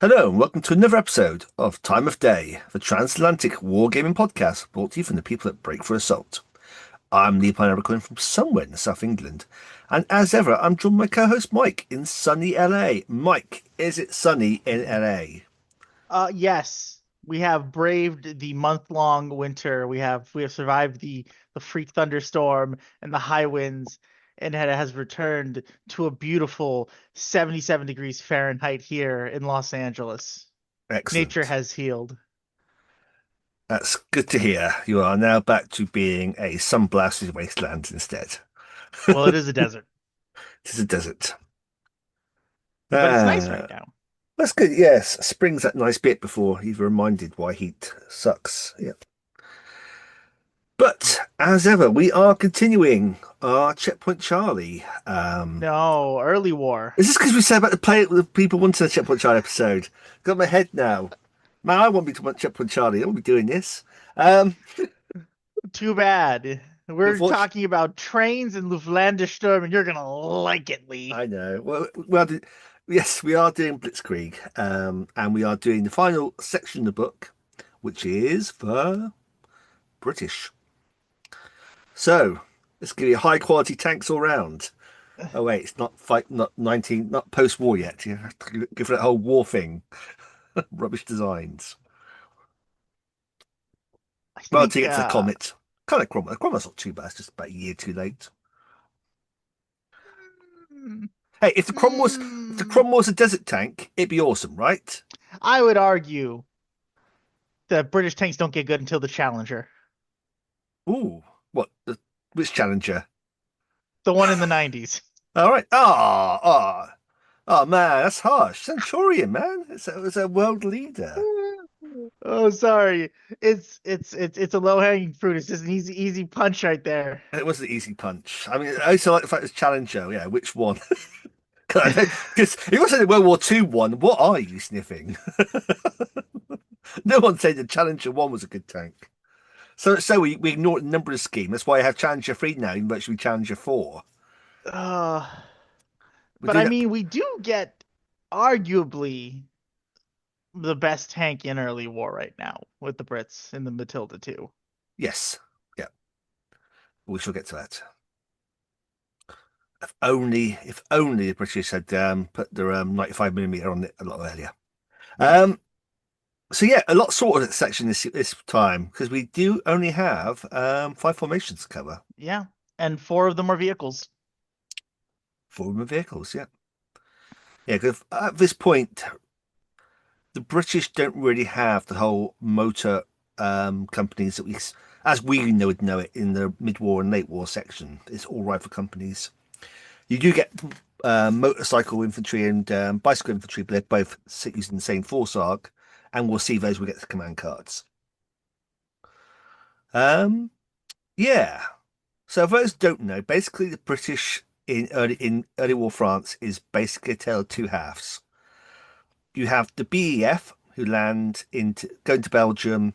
Hello, and welcome to another episode of Time of Day, the Transatlantic wargaming podcast brought to you from the people at Break for Assault. I'm Lee Pine, recording from somewhere in the South England, and as ever, I'm joined by my co-host Mike in sunny LA. Mike, is it sunny in LA? Yes, we have braved the month-long winter. We have survived the freak thunderstorm and the high winds, and it has returned to a beautiful 77 degrees Fahrenheit here in Los Angeles. Nature Excellent. has healed. That's good to hear. You are now back to being a sun-blasted wasteland instead. Well, it is a desert, It is a desert. but it's nice right Ah, now. that's good. Yes, spring's that nice bit before you've reminded why heat sucks. Yeah. But as ever, we are continuing our Checkpoint Charlie. No, early war. Is this because we said about the people wanted a Checkpoint Charlie episode? Got my head now. Man, I want to be talking about Checkpoint Charlie. I won't be doing this. Um, Too bad. We're unfortunately, talking about trains and Luftlandesturm, and you're gonna like it, Lee. I know. Yes, we are doing Blitzkrieg, and we are doing the final section of the book, which is for British. So let's give you high quality tanks all round. Oh wait, it's not fight, not 19, not post-war yet. You have to go for that whole war thing. Rubbish designs. I Well, to think get to the Comet. Kind of Cromwell. Cromwell's not too bad. It's just about a year too late. hmm, Hey, if the hmm, Cromwell's a desert tank, it'd be awesome, right? I would argue that British tanks don't get good until the Challenger, Ooh, what? Which Challenger? the one in the 90s. All right. Oh, man, that's harsh. Centurion, man. It's a world leader. Oh, sorry. It's a low-hanging fruit. It's just an easy punch right there. It was an easy punch. I mean, I also like the fact it's Challenger. Yeah, which one? Because if you're saying World War Two one, what are you sniffing? No one said the Challenger one was a good tank. So we ignore the number scheme. That's why I have Challenger 3 now, even though it should be Challenger 4. Uh, We but do I that. mean, we do get arguably the best tank in early war right now with the Brits in the Matilda 2. Yes. Yeah. We shall get to that. If only the British had put their 95 millimeter on it a lot earlier. Yeah, Um, so yeah, a lot sorted at section this time because we do only have five formations to cover. yeah. And four of them are vehicles. Four of them are vehicles. Yeah. Yeah. Because at this point, the British don't really have the whole motor companies that as we would know it in the mid-war and late war section. It's all rifle companies. You do get motorcycle infantry and bicycle infantry, but they're both using the same force arc, and we'll see those when we get the command cards. Um, yeah. So for those who don't know, basically the British in early war France is basically a tale of two halves. You have the BEF who go into Belgium,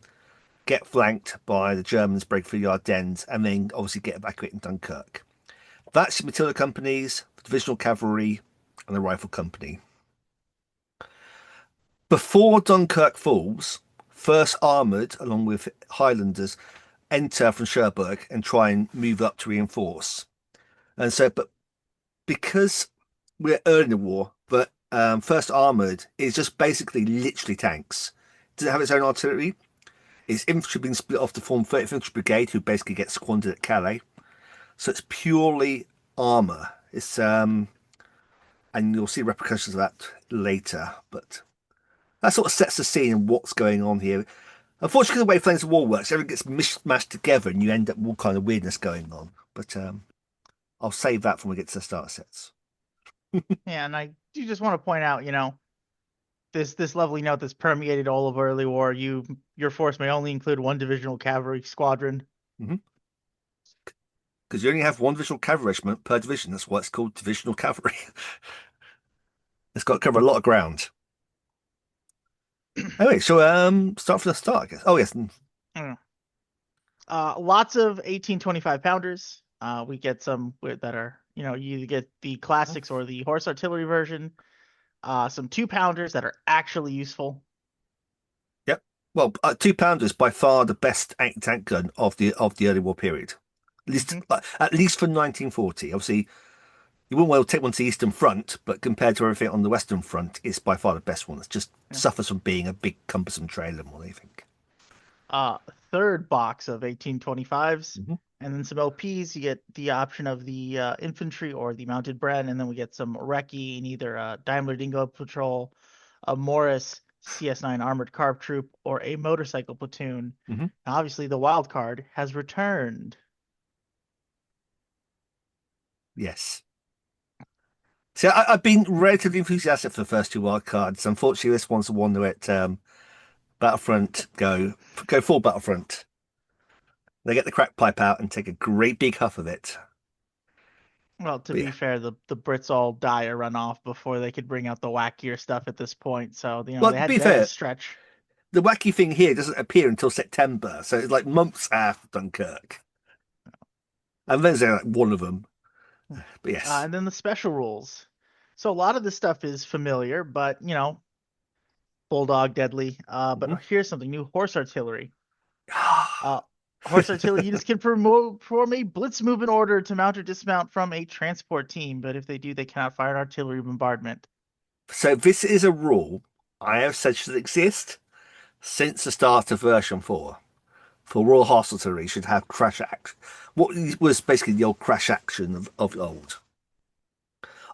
get flanked by the Germans, break through the Ardennes, and then obviously get evacuated in Dunkirk. That's the Matilda companies, the divisional cavalry, and the rifle company. Before Dunkirk falls, First Armoured, along with Highlanders, enter from Cherbourg and try and move up to reinforce. And so, but because we're early in the war, but First Armoured is just basically literally tanks. It doesn't have its own artillery. Its infantry being split off to form 30th Infantry Brigade, who basically get squandered at Calais. So it's purely armour. And you'll see repercussions of that later. But that sort of sets the scene and what's going on here. Unfortunately, the way Flames of War works, everything gets mishmashed together, and you end up with all kind of weirdness going on. But I'll save that when we get to the start sets. Yeah, and I do just want to point out, this lovely note that's permeated all of early war. Your force may only include one divisional cavalry squadron. Because you only have one divisional cavalry regiment per division. That's why it's called divisional cavalry. It's got to cover a lot of ground. Anyway, so start from the start, I guess. Oh yes, Mm. Lots of 1825 pounders. We get some that are, you get the classics or the horse artillery version. some 2-pounders that are actually useful. Yep. Well, 2 pounders by far the best anti-tank gun of the early war period. Hmm. At least for 1940. Obviously, you wouldn't well take one to the Eastern Front, but compared to everything on the Western Front, it's by far the best one. It just Yeah. suffers from being a big cumbersome trailer more than anything. Third box of 1825s, Hmm. and then some OPs. You get the option of the infantry or the mounted Bren, and then we get some recce in either a Daimler Dingo Patrol, a Morris CS9 Armored Carp Troop, or a motorcycle platoon. Hmm. Now, obviously, the wild card has returned. Yes. See, I've been relatively enthusiastic for the first two wild cards. Unfortunately, this one's the one that Battlefront go full Battlefront. They get the crack pipe out and take a great big huff of it. Well, to But be yeah, fair, the Brits all die or run off before they could bring out the wackier stuff at this point. So, well, they to had be to fair, stretch. the wacky thing here doesn't appear until September, so it's like months after Dunkirk, and then there's like one of them. But yes. And then the special rules. So a lot of this stuff is familiar, but Bulldog deadly. Mhm. But here's something new: horse artillery. Uh, horse artillery units can perform a blitz move in order to mount or dismount from a transport team, but if they do, they cannot fire an artillery bombardment. So this is a rule I have said should exist since the start of version 4. For Royal Artillery should have crash action. What was basically the old crash action of old.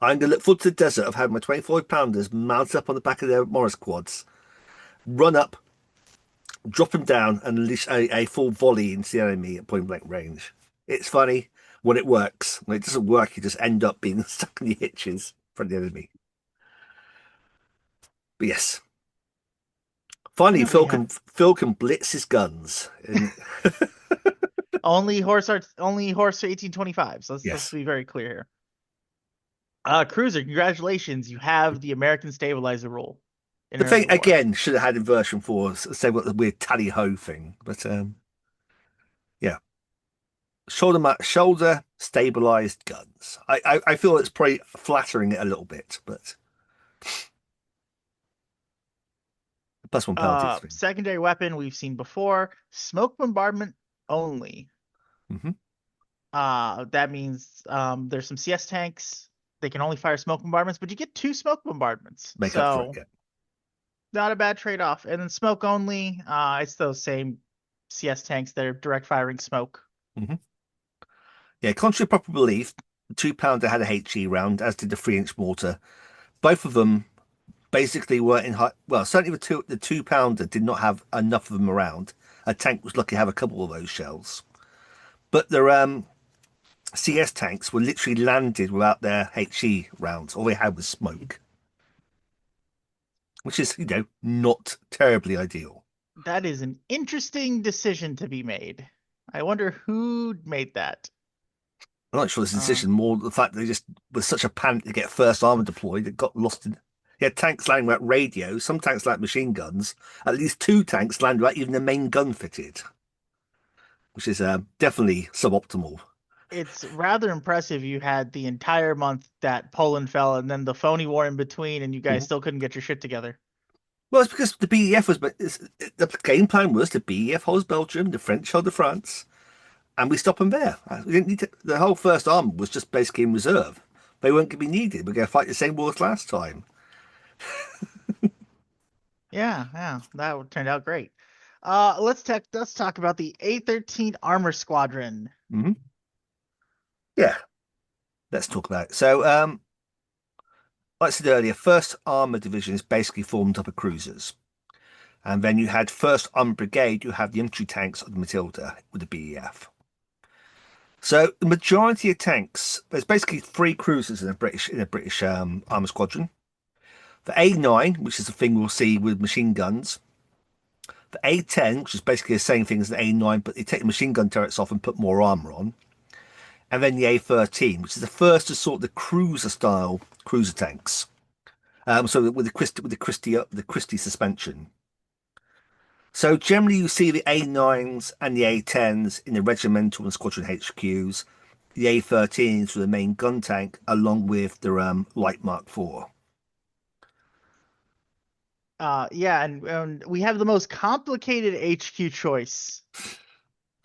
I'm going to look forward to the desert of having my 25 pounders mounted up on the back of their Morris quads, run up, drop them down, and unleash a full volley into the enemy at point blank range. It's funny when it works. When it doesn't work, you just end up being stuck in your hitches from the enemy. But yes, finally, Yeah, we have Phil can blitz his guns. And only horse 1825. So let's yes, be very clear here. Cruiser, congratulations, you have the American stabilizer rule in the an early thing war. again should have had in version 4. Say what the weird tally ho thing, but yeah. Shoulder stabilized guns. I feel it's probably flattering it a little bit, but plus one penalty is thing. Secondary weapon we've seen before, smoke bombardment only. Hmm. That means there's some CS tanks. They can only fire smoke bombardments, but you get 2 smoke bombardments. Make up for it, So yeah. not a bad trade-off. And then smoke only, it's those same CS tanks that are direct firing smoke. Hmm. Yeah, contrary to popular belief, the 2 pounder had a HE round, as did the 3-inch mortar. Both of them basically were in high. Well, certainly the 2 pounder did not have enough of them around. A tank was lucky to have a couple of those shells, but the CS tanks were literally landed without their HE rounds. All they had was smoke, which is not terribly ideal. That is an interesting decision to be made. I wonder who made that. I'm not sure this Uh, decision more the fact that they just was such a panic to get first armor deployed, it got lost in. Yeah, tanks landing without radio, some tanks like machine guns. At least 2 tanks landed without even the main gun fitted, which is definitely suboptimal. it's rather impressive you had the entire month that Poland fell and then the phony war in between, and you guys Mhm. still couldn't get your shit together. Well, it's because the BEF was, but the game plan was the BEF holds Belgium, the French hold the France, and we stop them there. We didn't need to, the whole first army was just basically in reserve. They weren't going to be needed. We're going to fight the same war as last time. Yeah, yeah, that turned out great. Let's talk about the A-13 Armor Squadron. Hmm. Yeah, let's talk about it. So, like I said earlier, First Armored Division is basically formed up of cruisers. And then you had First Armored Brigade, you have the infantry tanks of the Matilda with the BEF. So the majority of tanks, there's basically 3 cruisers in a British armor squadron. The A9, which is the thing we'll see with machine guns. The A10, which is basically the same thing as the A9, but they take the machine gun turrets off and put more armor on. And then the A13, which is the first to sort the cruiser style cruiser tanks. So with the Christie suspension. So generally you see the A9s and the A10s in the regimental and squadron HQs, the A13s for the main gun tank, along with the light Mark IV. Yeah, and we have the most complicated HQ choice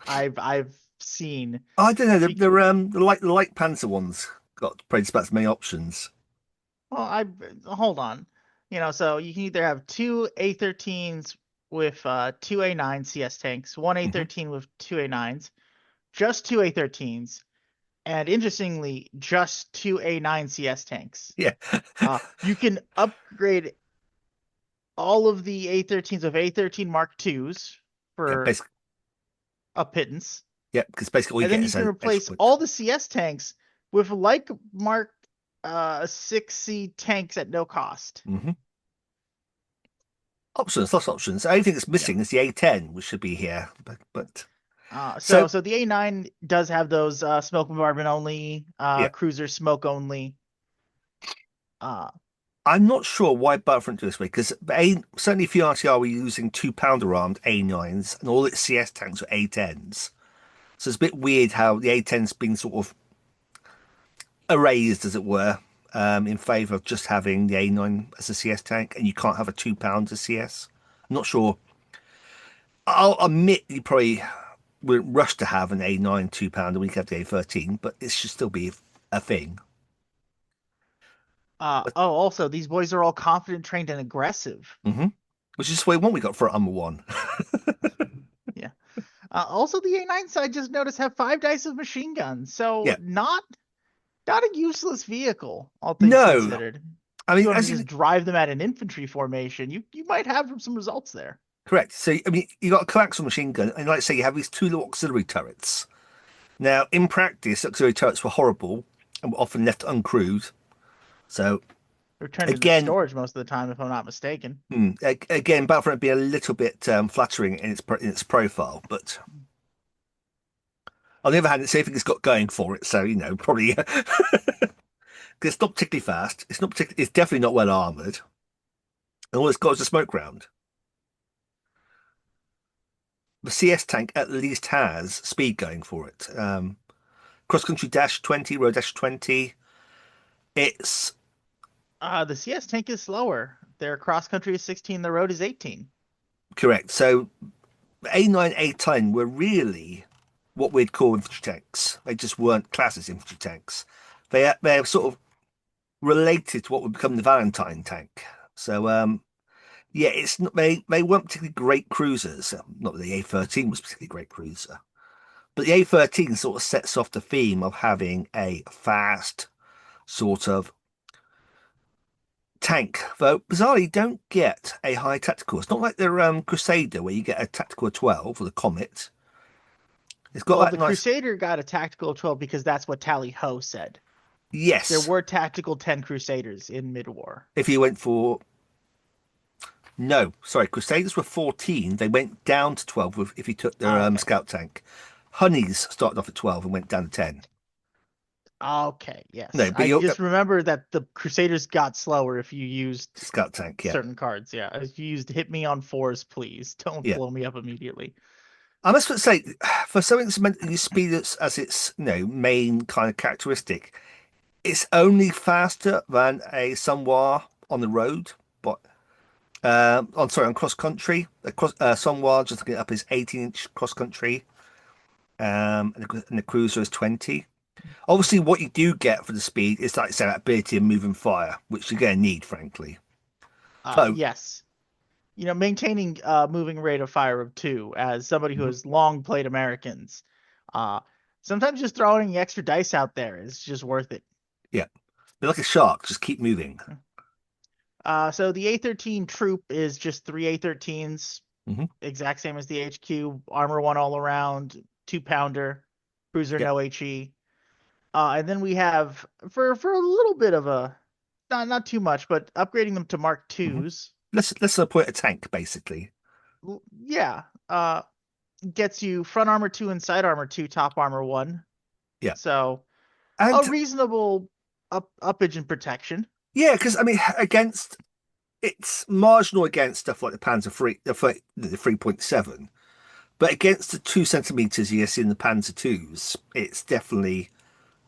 I've seen. I don't know. Be The light Panzer ones got probably about as many options. well, I hold on. So you can either have two A13s with two A9 CS tanks, one Hmm. A13 with two A9s, just two A13s, and interestingly, just two A9 CS tanks. Yeah, You can upgrade all of the A13s of A13 Mark IIs yeah, for basically, a pittance, yeah, because basically all you and then get you is can an extra replace points. all the CS tanks with like Mark 6C tanks at no cost. Hmm. Options, lots of options. The only thing that's Yeah. missing is the A10, which should be here. But So so so the A9 does have those smoke bombardment only, yeah, cruiser smoke only. Uh, I'm not sure why Battlefront do this way because A certainly for RTR we're using 2 pounder armed A9s and all its CS tanks are A10s. So it's a bit weird how the A10's been sort of erased, as it were, in favour of just having the A9 as a CS tank, and you can't have a 2 pounder CS. I'm not sure. I'll admit you probably wouldn't rush to have an A9 2 pounder when you can have the A13, but it should still be a thing. But also these boys are all confident, trained, and aggressive. hmm which is the way one we got for Armor One. Yeah. Also the A9s I just noticed have 5 dice of machine guns, so Yeah, not a useless vehicle, all things no, considered. I If mean you want to as you just drive them at an infantry formation, you might have some results there. correct. So I mean you got a coaxial machine gun, and like I say, you have these two little auxiliary turrets. Now in practice, auxiliary turrets were horrible and were often left uncrewed. So They're turned into again, storage most of the time, if I'm not mistaken. Again, Battlefront be a little bit flattering in its profile, but on the other hand, it's everything it's got going for it. So probably 'cause it's not particularly fast. It's not particularly. It's definitely not well armored, and all it's got is a smoke round. The CS tank at least has speed going for it. Cross country dash 20, road dash 20. It's The CS tank is slower. Their cross country is 16, the road is 18. correct. So A9, A10 were really what we'd call infantry tanks. They just weren't classed as infantry tanks. They're sort of related to what would become the Valentine tank. So yeah, it's not they weren't particularly great cruisers. Not that the A13 was particularly great cruiser, but the A13 sort of sets off the theme of having a fast sort of tank. Though bizarrely, you don't get a high tactical. It's not like the Crusader where you get a tactical of 12 or the Comet. It's got Well, that the nice. Crusader got a tactical 12 because that's what Tally Ho said. There Yes, were tactical 10 Crusaders in mid-war. if you went for no, sorry, Crusaders were 14. They went down to 12 if you took their Okay. scout tank. Honeys started off at 12 and went down to 10. Okay, No, yes. but I your just remember that the Crusaders got slower if you used scout tank, yeah. certain cards. Yeah, if you used hit me on fours, please. Don't Yeah. blow me up immediately. I must say, for something that's meant to use speed as its, main kind of characteristic, it's only faster than a Sunwar on the road, but on cross country. Sunwar, just looking it up, is 18-inch cross country, and the cruiser is 20. Obviously, what you do get for the speed is, like I say, that ability of move and fire, which you're going to need, frankly. So, Yes. Maintaining moving rate of fire of 2 as somebody who mhm, has long played Americans. Uh, Sometimes just throwing extra dice out there is just worth it. yeah, be like a shark, just keep moving. So the A13 troop is just three A13s, Hmm. exact same as the HQ, armor one all around, 2 pounder, cruiser Yeah. no HE. And then we have for a little bit of a not too much, but upgrading them to Mark Hmm. twos. Let's put a tank basically. Yeah. Gets you front armor 2 and side armor 2, top armor 1. Yeah, So a and reasonable uppage in protection. yeah, because I mean, against it's marginal against stuff like the Panzer three, the 3.7, but against the 2 centimeters you see in the Panzer twos, it's definitely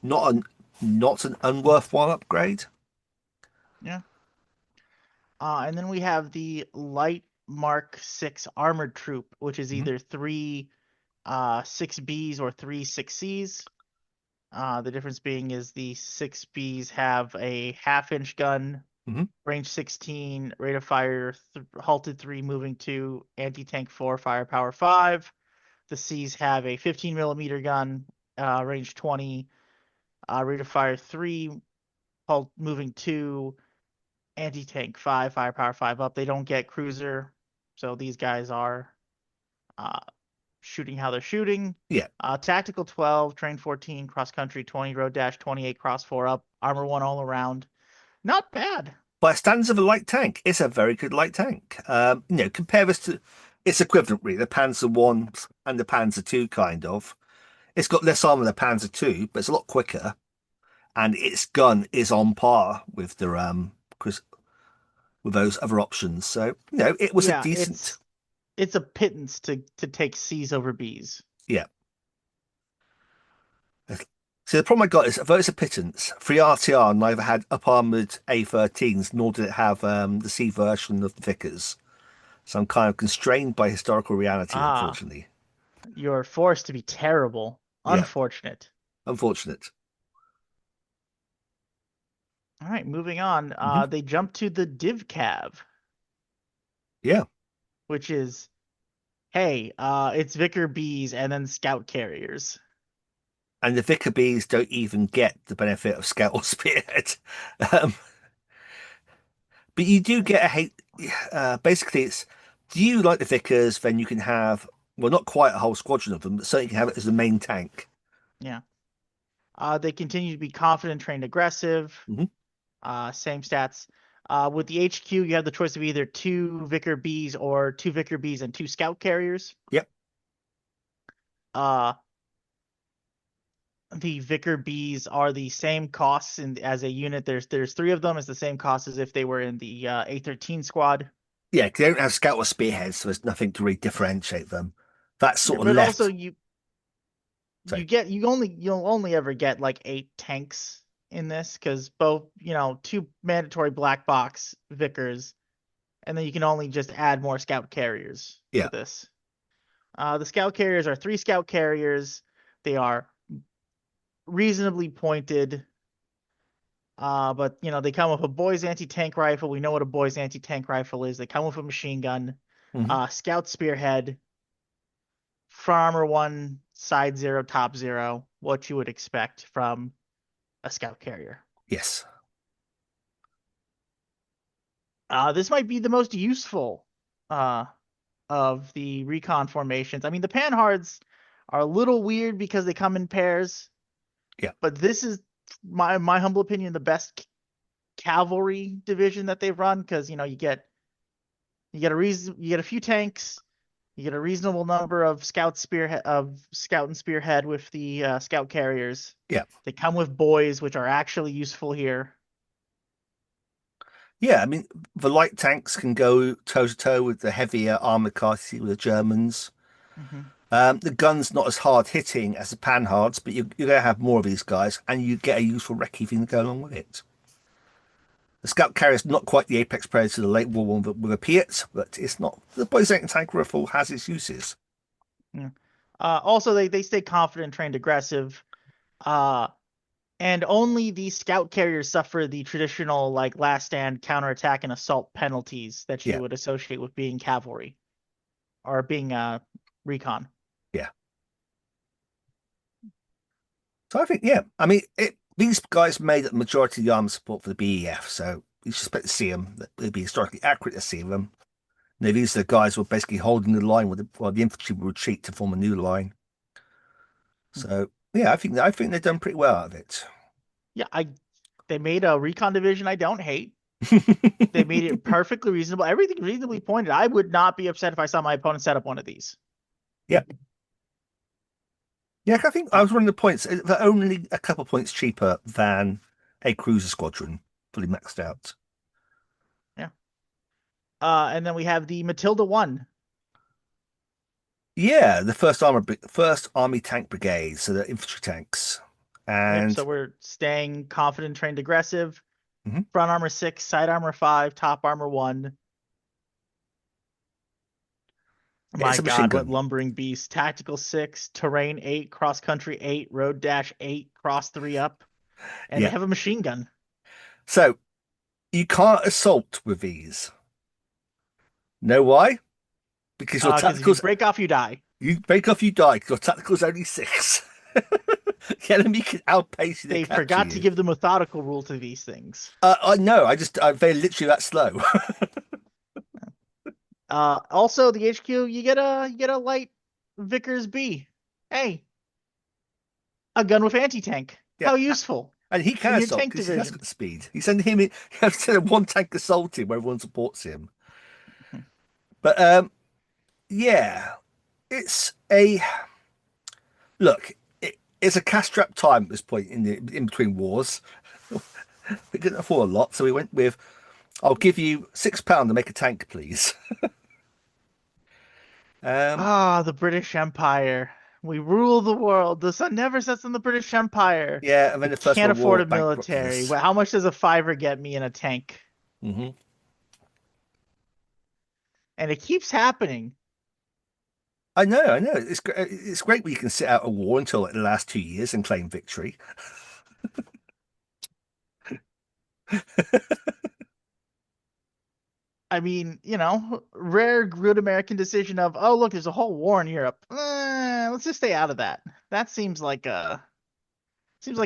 not an unworthwhile upgrade. Yeah. And then we have the light Mark 6 armored troop, which is Hmm. either three 6Bs or three 6Cs. The difference being is the 6Bs have a half-inch gun, Hmm. range 16, rate of fire halted 3, moving 2, anti-tank 4, firepower 5. The Cs have a 15 millimeter gun, range 20, rate of fire 3, moving 2, anti-tank 5, firepower 5 up. They don't get cruiser, so these guys are uh, shooting how they're shooting. Yeah. Tactical 12, train 14, cross country 20, road dash 28, cross 4 up, armor 1 all around. Not bad. By standards of a light tank, it's a very good light tank. Compare this to its equivalent, really, the Panzer One and the Panzer Two, kind of. It's got less armor than the Panzer Two, but it's a lot quicker, and its gun is on par with the with those other options. So, it was a Yeah, decent, it's a pittance to take C's over B's. yeah. So the problem I got is, although it's a pittance, 3RTR neither had up-armored A13s nor did it have the C version of the Vickers. So I'm kind of constrained by historical reality, Ah, unfortunately. you're forced to be terrible. Yeah, Unfortunate. unfortunate. All right, moving on. Hmm. They jump to the Div Cav, Yeah, which is, hey, it's Vicar Bs and then Scout Carriers. and the Vicar Bees don't even get the benefit of Scout or Spearhead. Um, but you do get a hate. Basically, it's do you like the Vickers? Then you can have, well, not quite a whole squadron of them, but certainly you can have it as the main tank. Yeah. They continue to be confident, trained, aggressive. Hmm. Same stats. With the HQ, you have the choice of either two Vicar Bs or two Vicar Bs and two Scout Carriers. Yep. Uh, the Vicar Bees are the same costs as a unit. There's three of them. It's the same cost as if they were in the A13 squad. Yeah, 'cause they don't have Scout or Spearhead, so there's nothing to really differentiate them. That's Yeah, sort of but also left. you Sorry. get you'll only ever get like 8 tanks in this because both two mandatory black box Vicars, and then you can only just add more Scout Carriers to Yeah. this. The Scout Carriers are three Scout Carriers. They are reasonably pointed. But they come with a boy's anti-tank rifle. We know what a boy's anti-tank rifle is. They come with a machine gun, Hmm. scout spearhead, front armor 1, side 0, top 0. What you would expect from a scout carrier. Yes. This might be the most useful uh of the recon formations. I mean, the Panhards are a little weird because they come in pairs, Yeah. but this is my humble opinion the best cavalry division that they've run because you get a few tanks, you get a reasonable number of scout and spearhead with the scout carriers. Yeah. They come with boys, which are actually useful here. Yeah. I mean, the light tanks can go toe to toe with the heavier armored cars with the Germans. Hmm. The gun's not as hard hitting as the Panhards, but you're going to have more of these guys, and you get a useful recce thing to go along with it. The Scout carrier's not quite the apex predator of the late war one that would appear, but it's not. The Boys Tank Rifle has its uses. Yeah. Also, they stay confident, trained, aggressive. Uh, and only the scout carriers suffer the traditional like last stand counterattack and assault penalties that you Yeah. would associate with being cavalry or being recon. Yeah. So I think, yeah, I mean, these guys made the majority of the armor support for the BEF, so you should expect to see them. It'd be historically accurate to see them. These are the guys who are basically holding the line while the infantry will retreat to form a new line. So yeah, I think they've done pretty well out of it. Yeah, I they made a recon division I don't hate. They made it perfectly reasonable. Everything reasonably pointed. I would not be upset if I saw my opponent set up one of these. Yeah, yeah. I think I Uh, was running the points. They're only a couple points cheaper than a cruiser squadron, fully maxed out. yeah. And then we have the Matilda 1. Yeah, the first Army Tank Brigade, so the infantry tanks, Yep. and So we're staying confident, trained, aggressive. Hmm. front armor 6, side armor 5, top armor 1. It's My a machine God, what gun. lumbering beast. Tactical 6, terrain 8, cross country 8, road dash 8, cross 3 up. And they Yeah. have a machine gun. So you can't assault with these. Know why? Because your Because if you tacticals, break off, you die. you break off, you die. Because your tactical's only 6. The enemy can outpace you to They capture forgot to you. give the methodical rule to these things. I know. They're literally that slow. Also the HQ, you get a light Vickers B. Hey, a gun with anti-tank. Yeah. How useful And he can in your assault tank because he has got division. the speed. You send him in, you have to send one tank assault him where everyone supports him. But yeah, it's a look. It's a cash-strapped time at this point in between wars. We couldn't afford a lot, so we went with, "I'll give you £6 to make a tank, please." Um, Ah, the British Empire. We rule the world. The sun never sets on the British Empire. yeah, and then We the First can't World afford War a bankrupted military. us. Well, how much does a fiver get me in a tank? Hmm. And it keeps happening. I know. It's great when you can sit out a war until like the last 2 years and claim victory. I mean, rare good American decision of, oh, look, there's a whole war in Europe. Let's just stay out of that. That seems Let's like a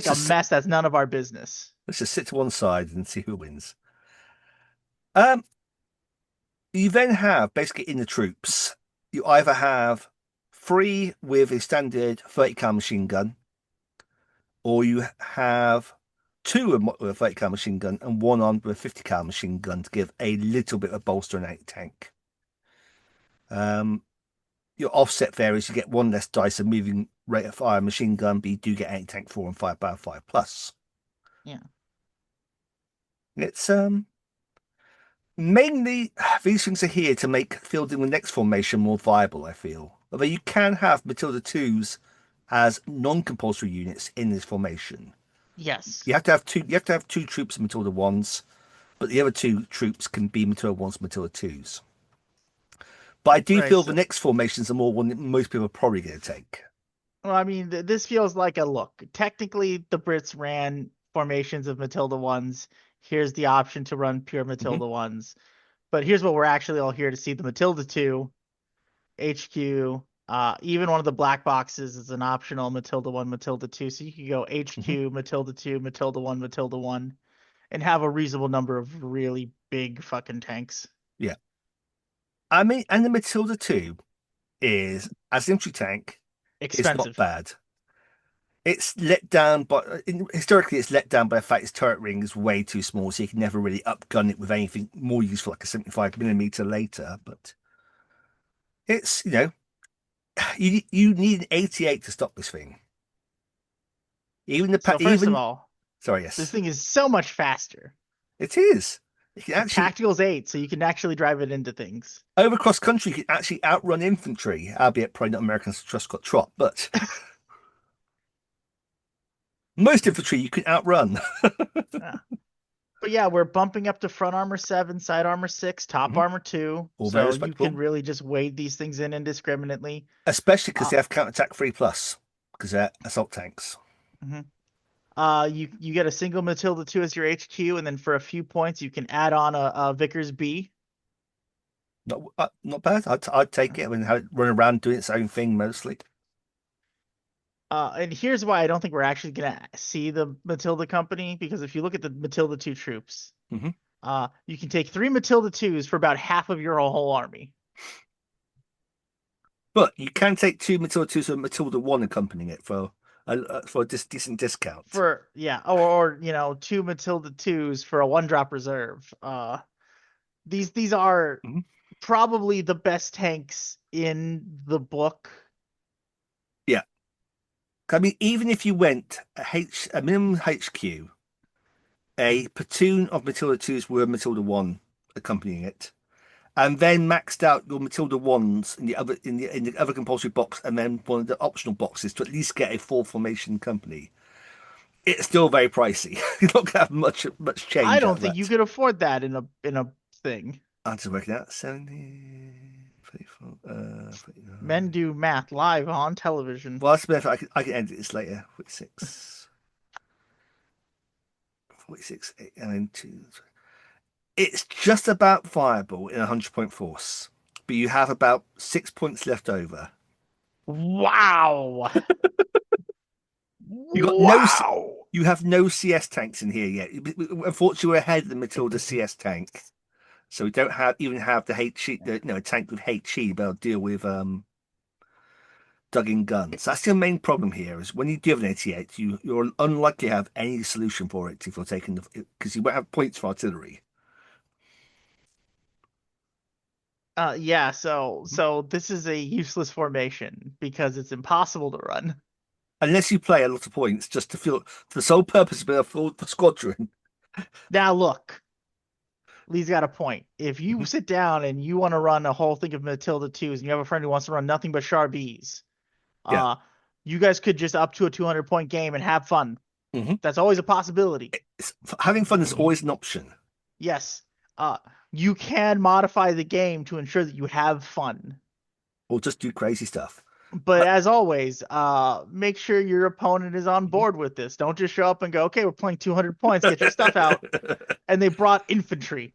just sit, mess that's none of our business. let's just sit to one side and see who wins. Um, you then have basically in the troops, you either have 3 with a standard 30 cal machine gun, or you have 2 with a 30 cal machine gun and 1 armed with a 50 cal machine gun to give a little bit of bolster and a tank. Um, your offset varies. You get 1 less dice of moving rate of fire machine gun, but you do get anti-tank 4 and firepower 5 plus. Yeah. It's mainly these things are here to make fielding the next formation more viable, I feel. Although you can have Matilda 2s as non-compulsory units in this formation. Yes. You have to have two troops of Matilda 1s, but the other 2 troops can be Matilda 1s, Matilda 2s. But I do Right. feel the So, next formation is the more one that most people are probably going to take. well, I mean, this feels like a look. Technically, the Brits ran formations of Matilda ones. Here's the option to run pure Hmm. Matilda ones. But here's what we're actually all here to see: the Matilda 2, HQ. Even one of the black boxes is an optional Matilda 1, Matilda 2. So you could go Hmm. HQ, Matilda 2, Matilda 1, Matilda 1, and have a reasonable number of really big fucking tanks. Yeah. I mean, and the Matilda 2 is, as an infantry tank, it's not Expensive. bad. It's let down historically, it's let down by the fact its turret ring is way too small, so you can never really upgun it with anything more useful like a 75 millimeter later. But it's, you need an 88 to stop this thing. Even So first of even all, sorry, this yes, thing is so much faster. it is. You can The actually tactical's 8, so you can actually drive it into things. over cross country, you can actually outrun infantry, albeit probably not Americans trust got trot, but most infantry you can outrun. Yeah. But yeah, we're bumping up to front armor 7, side armor 6, top Mhm. armor 2. All very So you can respectable, really just wade these things in indiscriminately. especially because Uh, they have counterattack 3 plus because they're assault tanks. mhm. You get a single Matilda 2 as your HQ, and then for a few points, you can add on a Vickers B. Not bad. I'd take it. I mean, have it run around doing its own thing mostly. And here's why I don't think we're actually gonna see the Matilda company, because if you look at the Matilda 2 troops, Hmm. you can take 3 Matilda 2s for about half of your whole army. But you can take 2 Matilda 2s and Matilda 1 accompanying it for a decent discount. For yeah, or 2 Matilda 2s for a 1-drop reserve. These are Mhm. probably the best tanks in the book. Yeah. I mean, even if you went a minimum HQ, a platoon of Matilda 2s were Matilda 1 accompanying it, and then maxed out your Matilda 1s in the other compulsory box, and then one of the optional boxes to at least get a full formation company. It's still very pricey. You're not gonna have much I change out don't of think you that. could afford that in a thing. I'm just working out 70, 34, 39. Men do math live on television. Well, that's better. I can edit this later. 46, 46, 8, and then 2. It's just about viable in a 100-point force, but you have about 6 points left over. Wow. You got no, Wow. you have no CS tanks in here yet. Unfortunately, we're ahead of the Matilda CS tank, so we don't even have the HE, a tank with HE, but I'll deal with dug-in guns. That's the main problem here. Is when you do have an 88, you're unlikely to have any solution for it if you're taking the because you won't have points for artillery. Yeah, so this is a useless formation because it's impossible to run. Unless you play a lot of points just to feel for the sole purpose of being a full squadron. Now look, Lee's got a point. If you Mhm. sit down and you want to run a whole thing of Matilda 2s and you have a friend who wants to run nothing but Charbis, Yeah. uh, you guys could just up to a 200-point game and have fun. Hmm. That's always a possibility. Having fun is always an option, Yes. Uh, you can modify the game to ensure that you have fun. or just do crazy stuff. But Uh, as always, make sure your opponent is on mhm. board with this. Don't just show up and go, okay, we're playing 200 points, get your stuff out. And they brought infantry.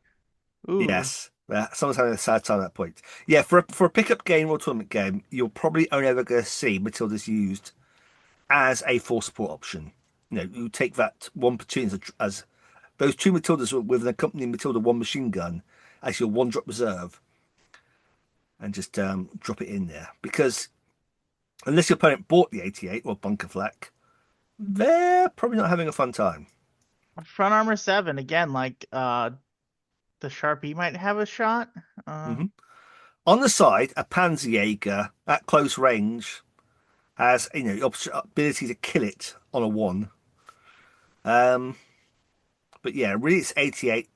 Ooh. Yes. Someone's having a sad time at that point. Yeah, for a pickup game or tournament game, you're probably only ever going to see Matilda's used as a force support option. You take that one platoon as those two Matildas with an accompanying Matilda one machine gun as your one drop reserve and just drop it in there. Because unless your opponent bought the 88 or bunker flak, they're probably not having a fun time. Front armor 7, again, like the Sharpie might have a shot. Hmm. On the side, a Panzerjäger at close range has the ability to kill it on a one. Um, but yeah, really it's 88.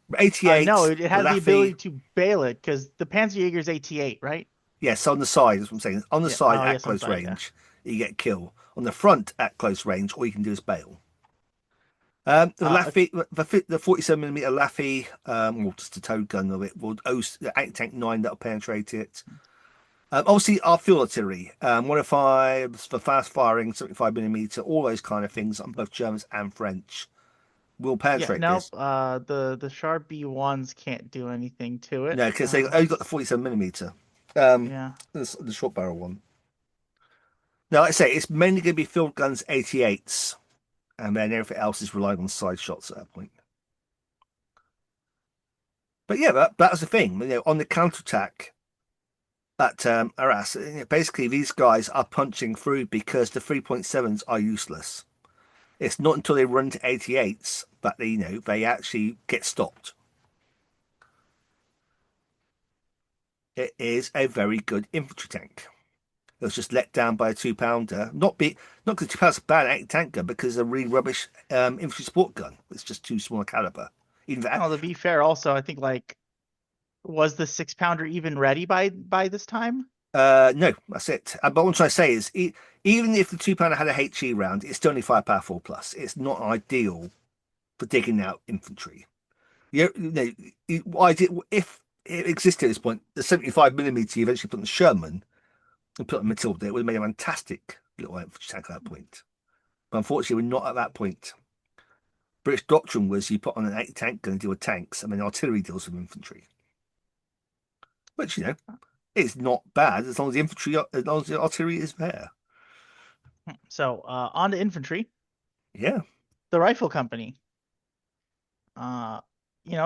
No, 88s, it the has the Laffy. ability to bail it because the Panzerjäger's 88, right? Yes, on the side, that's what I'm saying. On the Yeah. side Oh, at yes, on close side. Yeah. range, you get kill. On the front at close range, all you can do is bail. The Uh, Laffy, the 47 millimeter Laffy, or just a tow gun of it, will the anti-tank 9 that'll penetrate it. Obviously, our field artillery, 105s for fast firing, 75 millimeter, all those kind of things on both Germans and French will yeah. penetrate Nope. this. The Sharpie ones can't do anything to it. No, because they only got the 47 millimeter, Yeah. the short barrel one. Now, like I say, it's mainly going to be field guns 88s, and then everything else is relying on side shots at that point. But yeah, that was the thing. On the counterattack at Arras, basically these guys are punching through because the 3.7s are useless. It's not until they run to 88s that they actually get stopped. It is a very good infantry tank. It was just let down by a 2 pounder. Not because 2 pounds is a bad anti-tank gun, but because it's a really rubbish infantry support gun. It's just too small a caliber. Even that. Oh, to be fair, also, I think like was the 6 pounder even ready by this time? No, that's it. But what I'm trying to say is, even if the 2 pounder had a HE round, it's still only firepower 4 plus. It's not ideal for digging out infantry. If it existed at this point, the 75 millimeter you eventually put on the Sherman and put on Matilda, it would have made a fantastic little infantry tank at that point. But unfortunately, we're not at that point. British doctrine was you put on an anti-tank gun and deal with tanks, and then artillery deals with infantry, which is not bad as long as as long as the artillery is there. So, on to infantry. Yeah. The Rifle Company. Uh,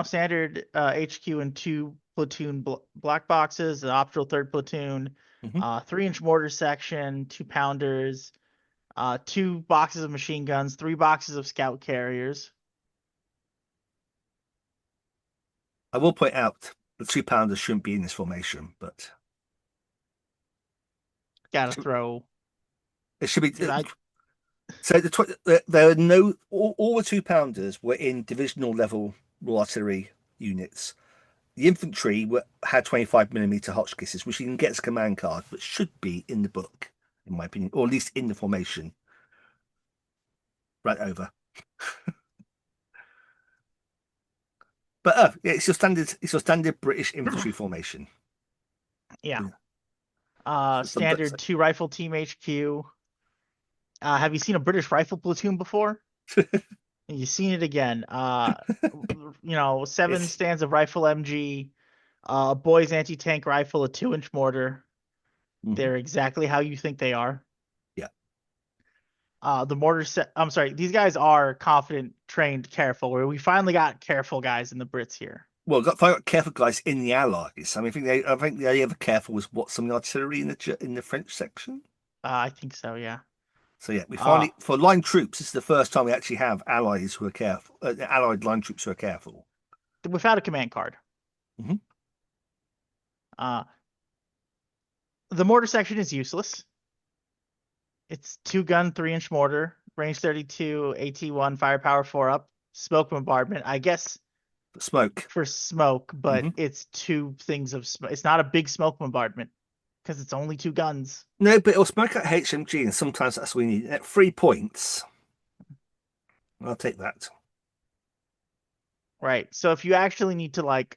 standard HQ and two platoon black boxes, an optional third platoon, Hmm. 3-inch mortar section, 2 pounders, 2 boxes of machine guns, 3 boxes of scout carriers. I will point out the 2 pounders shouldn't be in this formation, but Gotta throw. it should be. I, So there are no all the 2 pounders were in divisional level raw artillery units. The infantry had 25 millimeter Hotchkisses, which you can get as a command card, but should be in the book, in my opinion, or at least in the formation. right over. But yeah, it's your standard British infantry formation. Yeah. Yeah. Some, Standard two rifle team HQ. Have you seen a British rifle platoon before? You've seen it again. Seven it's stands of rifle MG, boys anti-tank rifle, a 2-inch mortar. mhm. They're exactly how you think they are. Yeah. The mortar set. I'm sorry. These guys are confident, trained, careful. Where we finally got careful guys in the Brits here. Well, got careful guys in the Allies. I mean, I think the only other careful was what some of the artillery in the French section. I think so. Yeah. So yeah, we Uh, finally for line troops. This is the first time we actually have allies who are careful, allied line troops who are careful. without a command card. Hmm. Uh, the mortar section is useless. It's 2-gun, 3-inch mortar, range 32, AT1, firepower 4 up, smoke bombardment. I guess Smoke. for smoke, but Hmm. it's two things of smoke. It's not a big smoke bombardment because it's only 2 guns. No, but it'll smoke at HMG, and sometimes that's what we need. At 3 points, I'll take that. Right. So if you actually need to like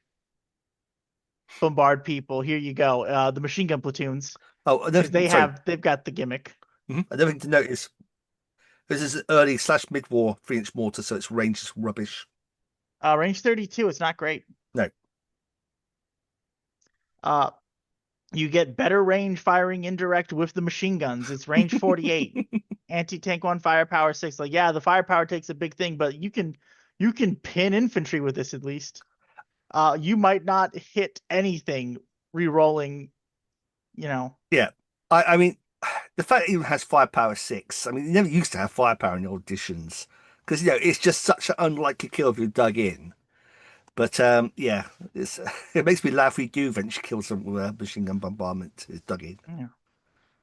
bombard people, here you go. The machine gun platoons, Oh, another because thing, sorry. they've got the gimmick. Another thing to notice. This is early slash mid-war 3-inch mortar, so its range is rubbish. Range 32, it's not great. No. Uh, you get better range firing indirect with the machine guns. It's range 48. Anti-tank 1, firepower 6. Like, yeah, the firepower takes a big thing, but you can pin infantry with this at least. You might not hit anything re-rolling, you know. Yeah. I mean, the fact it even has firepower 6, I mean, it never used to have firepower in the old editions. Because, it's just such an unlikely kill if you dug in. But yeah, it makes me laugh. We do eventually kill some machine gun bombardment is dug in. Yeah.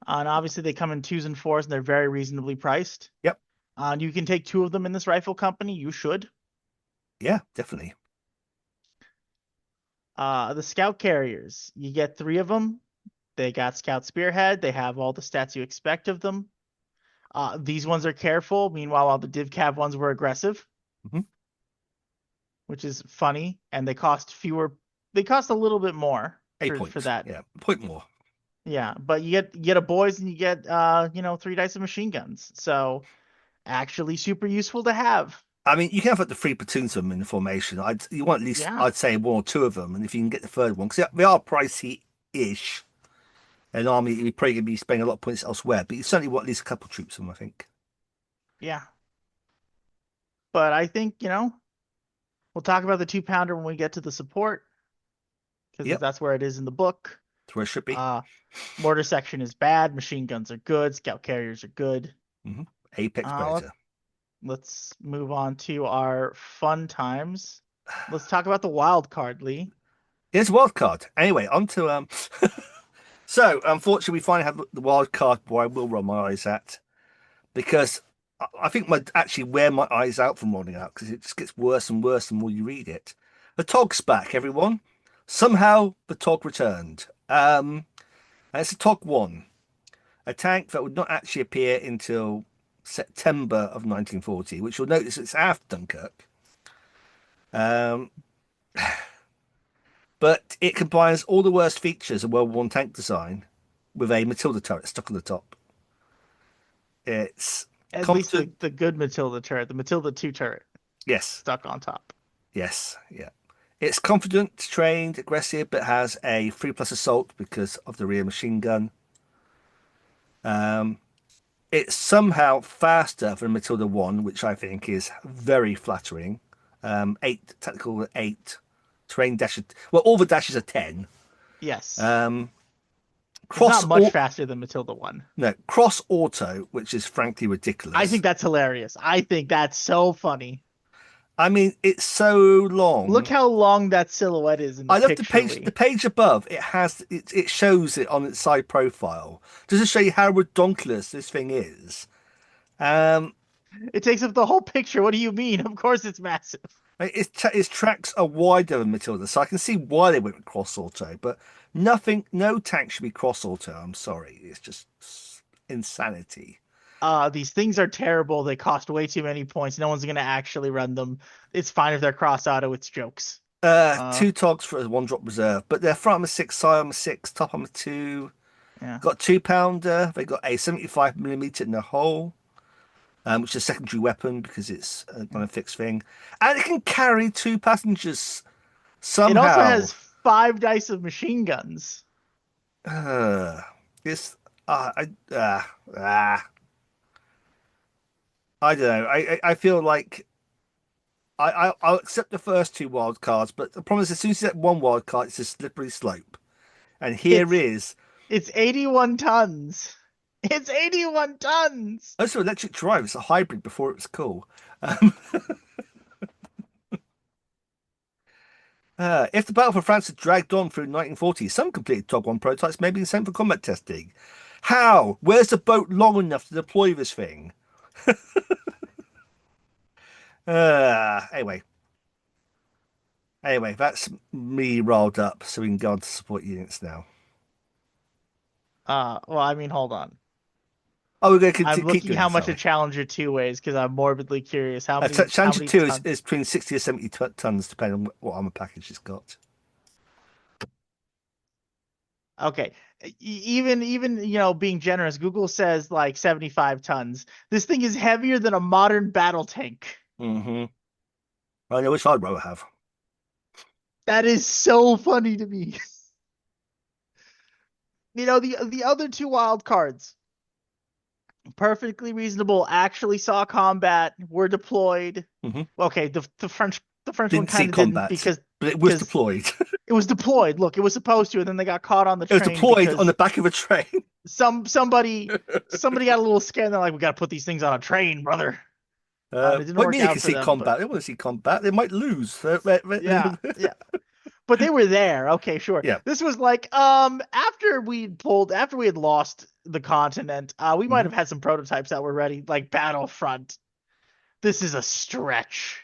And obviously they come in 2s and 4s and they're very reasonably priced. Yep. And you can take 2 of them in this rifle company. You should. Yeah, definitely. The scout carriers, you get 3 of them. They got scout spearhead. They have all the stats you expect of them. These ones are careful. Meanwhile, all the div cav ones were aggressive, Hmm. which is funny. And they cost fewer. They cost a little bit more 8 points. that. Yeah, a point more. Yeah, but you get a boys and you get 3 dice of machine guns. So actually super useful to have. I mean, you can have up to 3 platoons of them in the formation. You want at least, Yeah. I'd say, one or two of them, and if you can get the third one, because they are pricey-ish. An army, you're probably going to be spending a lot of points elsewhere, but you certainly want at least a couple of troops of them, I think. Yeah. But I think, we'll talk about the 2-pounder when we get to the support because Yep, that's where it is in the book. that's where it should be. Mortar section is bad. Machine guns are good. Scout carriers are good. Hmm. Apex Uh, let, Predator. let's move on to our fun times. Let's talk about the wild card, Lee. Here's a wild card. Anyway, on to So, unfortunately, we finally have the wild card where I will roll my eyes at because I think actually wear my eyes out from rolling out because it just gets worse and worse the more you read it. The Tog's back, everyone. Somehow the Tog returned. And it's a Tog 1, a tank that would not actually appear until September of 1940, which you'll notice it's after Dunkirk. Um, but it combines all the worst features of World War One tank design with a Matilda turret stuck on the top. It's At least competent. the good Matilda turret, the Matilda 2 turret Yes, stuck on top. yes, yeah. It's confident, trained, aggressive, but has a 3+ assault because of the rear machine gun. Um, it's somehow faster than Matilda 1, which I think is very flattering. 8 tactical 8, terrain dash. Well, all the dashes are 10. Yes. Um, It's not cross much or faster than Matilda 1. no cross auto, which is frankly I ridiculous. think that's hilarious. I think that's so funny. I mean, it's so Look long. how long that silhouette is in the I love the picture, page. The Lee. page above it shows it on its side profile just to show you how redonkulous this thing is. Um, It takes up the whole picture. What do you mean? Of course it's massive. its tracks are wider than Matilda, so I can see why they went with cross auto. But no tank should be cross auto. I'm sorry, it's just insanity. these things are terrible. They cost way too many points. No one's gonna actually run them. It's fine if they're cross auto. It's jokes. Uh, Two togs for a one drop reserve, but they're front armor six, side armor six, top armor two. yeah. Got 2 pounder. They got a 75 millimeter in the hull, which is a secondary weapon because it's not a fixed thing, and it can carry two passengers It also somehow. has 5 dice of machine guns. Uh, it's uh, I uh, ah, I don't know. I feel like I'll accept the first two wild cards, but the problem is as soon as you get one wild card, it's a slippery slope. And here It's is it's 81 tons. It's 81 tons. also electric drive. It's a hybrid before it was cool. Um, if the battle for France had dragged on through 1940, some completed Tog 1 prototypes may be sent for combat testing. How? Where's the boat long enough to deploy this thing? Anyway, that's me rolled up, so we can go on to support units now. Well, I mean, hold on. Oh, we're going to I'm keep looking doing how this, are much a we? Challenger 2 weighs because I'm morbidly curious. How Challenger many 2 tons? is between 60 or 70 tons, depending on what armor package it's got. Okay. Even being generous, Google says like 75 tons. This thing is heavier than a modern battle tank. Hmm. I know which I'd rather have. That is so funny to me. The other two wild cards, perfectly reasonable, actually saw combat, were deployed. Hmm. Okay, the French one Didn't see kind of didn't combat, because but it was because deployed. it was deployed. Look, it was supposed to, and then they got caught on the It was train deployed on the because back of a train. somebody got a little scared. And they're like, "We got to put these things on a train, brother." And it didn't What do you work mean you out can for see them, but combat? They want to see combat. They might lose. yeah, yeah. But they were there. Okay, sure. Yeah. This was like after we had lost the continent, we might Hmm. have had some prototypes that were ready, like Battlefront. This is a stretch.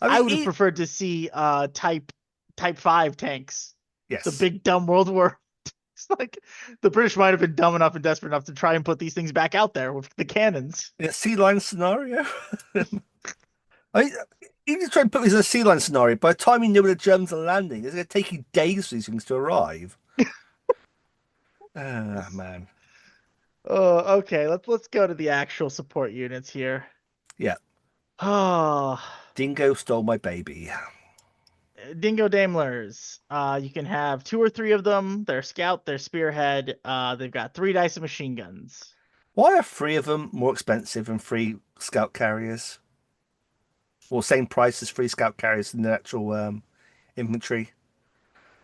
I I mean, would have preferred to see Type 5 tanks. The yes. big dumb World War. It's like the British might have been dumb enough and desperate enough to try and put these things back out there with the cannons. In a sea line scenario. I mean, even if you try and put this in a sea line scenario, by the time you know where the Germans are landing, it's going to take you days for these things to arrive. Ah, man. Oh, okay. Let's go to the actual support units here. Yeah. Oh, Dingo stole my baby. Dingo Daimlers. You can have two or three of them. They're scout, they're spearhead. They've got 3 dice of machine guns. Why are three of them more expensive than three scout carriers? Or same price as three scout carriers in the actual infantry?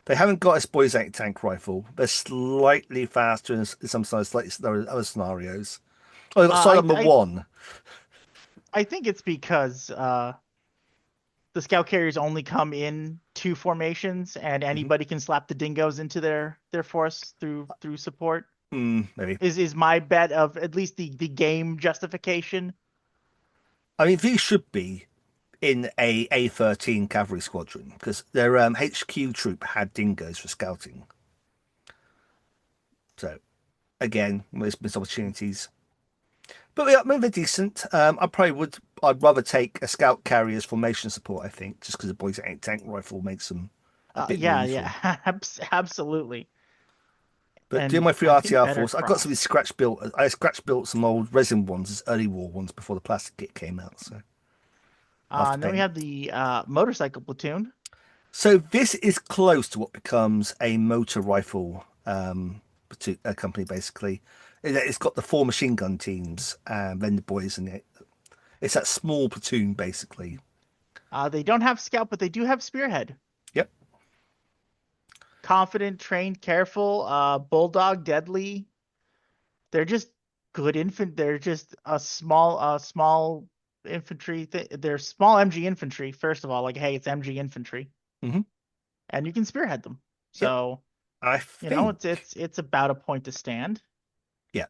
They haven't got a boys tank rifle. They're slightly faster in some slightly slower other scenarios. Oh, they've got side I armor I one. I think it's because the scout carriers only come in 2 formations, and Hmm. anybody can slap the dingoes into their force through support. Maybe. Is my bet of at least the game justification. I mean, these should be in a A13 cavalry squadron because their HQ troop had dingoes for scouting. So again, there's missed opportunities. But yeah, I mean, they're decent. I'd rather take a scout carrier's formation support, I think, just because the boys ain't tank rifle makes them a bit more Yeah, useful. yeah, absolutely, But doing and my free I think RTR better force, I got some cross. scratch built. I scratch built some old resin ones, as early war ones before the plastic kit came out. So after And then we paint. have the motorcycle platoon. So this is close to what becomes a motor rifle a company basically. It's got the four machine gun teams and then the boys in it. It's that small platoon basically. They don't have scout, but they do have spearhead. Yep. Confident, trained, careful. Bulldog, deadly. They're just good infant. They're just a small infantry. They're small MG infantry. First of all, like, hey, it's MG infantry, Hmm. and you can spearhead them. Yep. So I think. it's about a point to stand. Yeah.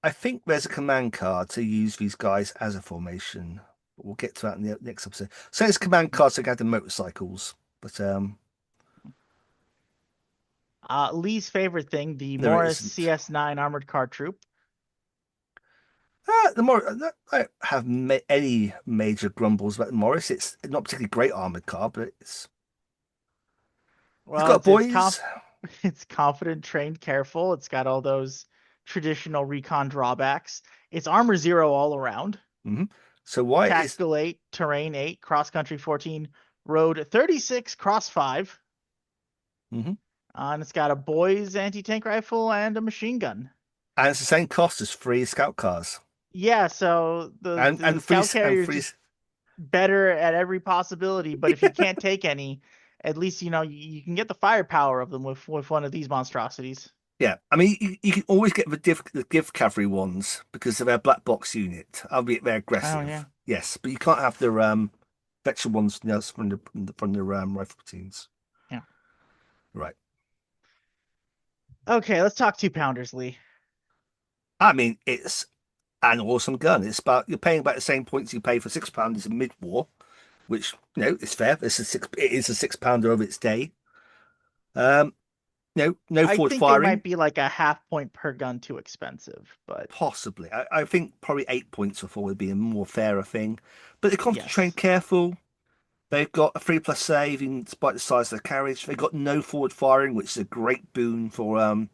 I think there's a command card to use these guys as a formation. But we'll get to that in the next episode. So there's command cards to get the motorcycles, but Lee's favorite thing, the there it Morris isn't. CS9 armored car troop. The Morris, I don't have any major grumbles about the Morris. It's not particularly great armored car, but it's Well, got boys. it's confident, trained, careful. It's got all those traditional recon drawbacks. It's armor 0 all around. Hmm. So why is Tactical 8, terrain 8, cross country 14, road 36, cross 5. hmm And it's got a boys anti-tank rifle and a machine gun. and it's the same cost as free scout cars Yeah, so the and free scout and carrier is free. just better at every possibility. But if you can't take any, at least you can get the firepower of them with one of these monstrosities. Yeah, I mean you can always get the gift cavalry ones because of their black box unit, albeit they're Oh yeah, aggressive. Yes, but you can't have the veteran ones, you know, from the rifle platoons. yeah. Right. Okay, let's talk 2 pounders, Lee. I mean, it's an awesome gun. It's about you're paying about the same points you pay for £6 in mid-war, which is fair. It is a £6 of its day. Um, no I forward think it might firing, be like a half point per gun too expensive, but possibly. I think probably 8 points before would be a more fairer thing. But they're confident, trained, yes. careful. They've got a 3+ save, in despite the size of their carriage. They've got no forward firing, which is a great boon for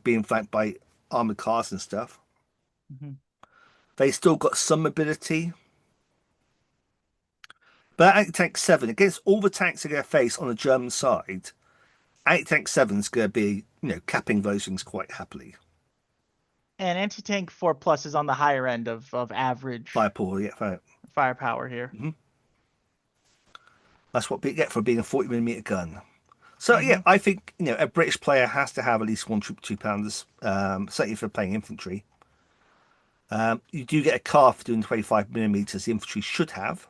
being flanked by armored cars and stuff. Mhm. They still got some mobility. But Anti-Tank 7, against all the tanks they're going to face on the German side, Anti-Tank 7 is going to be, capping those things quite happily. And anti-tank 4 plus is on the higher end of average Firepower, yeah, fine. firepower here. Mhm. That's what we get for being a 40mm gun. So yeah, Hmm. I think a British player has to have at least one troop 2 pounders, certainly for playing infantry. You do get a car for doing 25mm. The infantry should have,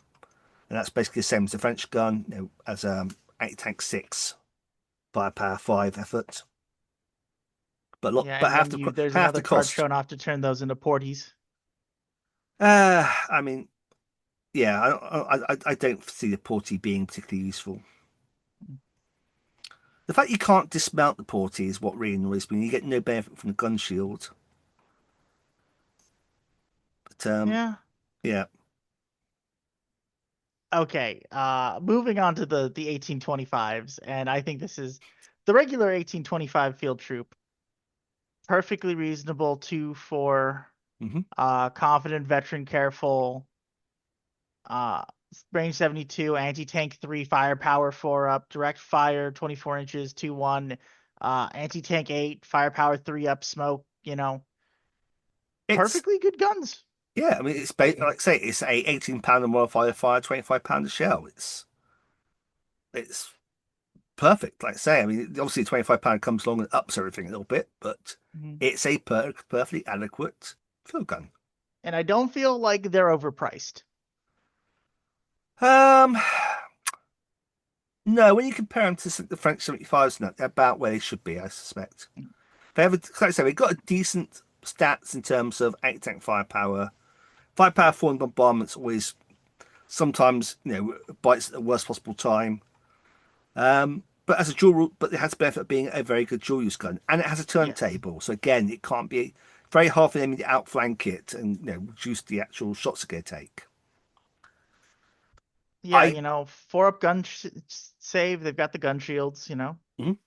and that's basically the same as the French gun, as anti-tank 6, firepower 5 effort. But Yeah, but and then you there's half the another card cost. shown off to turn those into porties. I mean, yeah, I don't see the porty being particularly useful. The fact you can't dismount the porty is what really annoys me. You get no benefit from the gun shield. But Yeah. yeah. Okay. Moving on to the 1825s, and I think this is the regular 1825 field troop. Perfectly reasonable 2 for hmm confident, veteran, careful. Uh, range 72, anti-tank 3, firepower 4 up, direct fire 24 inches 2-1, anti-tank 8, firepower 3 up, smoke. It's Perfectly good guns. yeah. I mean, like I say, it's a £18 modifier fire, £25 a shell. It's perfect. Like I say, I mean, obviously £25 comes along and ups everything a little bit, but Mhm. it's a perfectly adequate field gun. And I don't feel like they're overpriced. Um, no, when you compare them to the French 75s, no, they're about where they should be, I suspect. They have, like I say, they've got a decent stats in terms of anti-tank firepower. Firepower falling bombardments always sometimes bites at the worst possible time. But as a but it has the benefit of being a very good dual use gun, and it has a Yes. turntable. So again, it can't be very hard for them to outflank it and reduce the actual shots it's going to take. Yeah, I 4 up gun save. They've got the gun shields. mhm.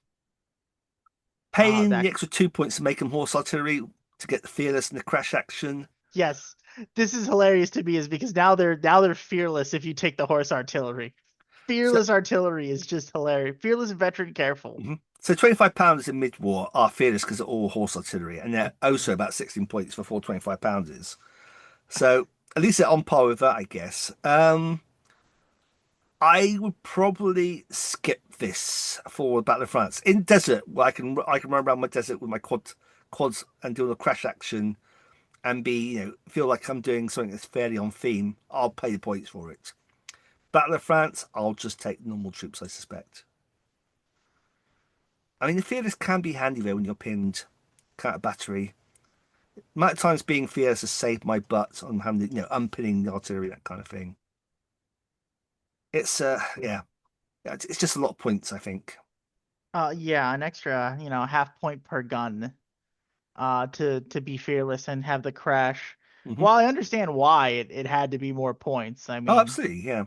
Paying the That extra 2 points to make them horse artillery to get the fearless and the crash action. Yes, this is hilarious to me is because now they're fearless if you take the horse artillery. So Fearless artillery is just hilarious. Fearless veteran careful. mhm. So £25 in mid-war are fearless because they're all horse artillery, and they're also about 16 points for 4 £25. So at least they're on par with that, I guess. I would probably skip this for Battle of France. In desert, where I can run around my desert with my quads and do a crash action and be feel like I'm doing something that's fairly on theme. I'll pay the points for it. Battle of France, I'll just take normal troops, I suspect. I mean, the fearless can be handy though when you're pinned, counter battery. The amount of times being fearless has saved my butt on having unpinning the artillery, that kind of thing. It's yeah, it's just a lot of points, I think. Yeah, an extra, half point per gun, to be fearless and have the crash. Hmm. While I understand why it had to be more points, I Oh, mean, absolutely, yeah.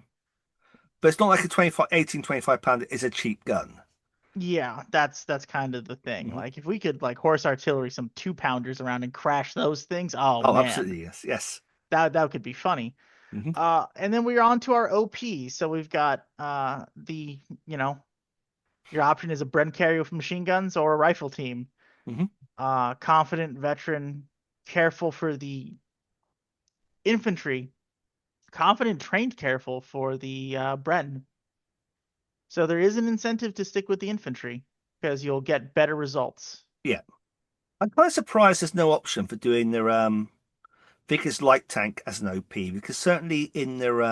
But it's not like a 25, 18, 25 pounder is a cheap gun. yeah, that's kind of the thing. Hmm. Like if we could like horse artillery some 2 pounders around and crash those things, oh Oh, man, absolutely, yes, yes. that could be funny. Hmm. And then we're on to our OP. So we've got the your option is a Bren carrier with machine guns or a rifle team. Hmm. Confident veteran, careful for the infantry, confident trained careful for the Bren. So there is an incentive to stick with the infantry because you'll get better results. Yeah. I'm kind of surprised there's no option for doing their Vickers light tank as an OP because certainly in their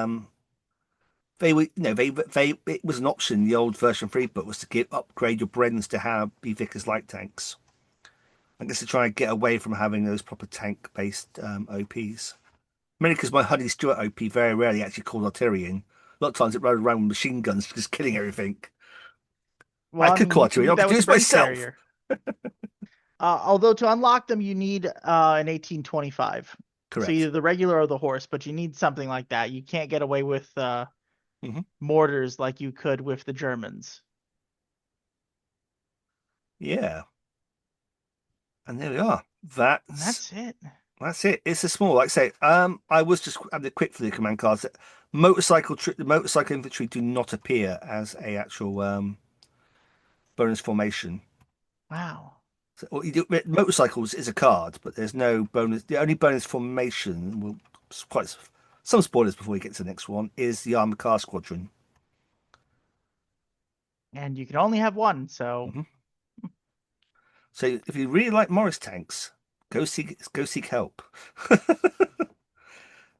they were they it was an option in the old version 3 book was to give upgrade your Brens to have be Vickers light tanks. I guess to try and get away from having those proper tank based OPs. Mainly because my Honey Stewart OP very rarely actually called artillery in. A lot of times it rode around with machine guns just killing everything. Well, I I could mean, call you can artillery, do I could that do with the this Bren myself. carrier. Although to unlock them, you need an 1825. So Correct. either the regular or the horse, but you need something like that. You can't get away with Hmm. mortars like you could with the Germans. Yeah. And there we are. And that's it. That's it. It's a small, like I say, I was just having a quick for the command cards. The motorcycle infantry do not appear as a actual bonus formation. Wow. So, what you do, motorcycles is a card, but there's no bonus. The only bonus formation, well, quite some spoilers before we get to the next one, is the armored car squadron. And you can only have one, so Hmm. So if you really like Morris tanks, go seek help. all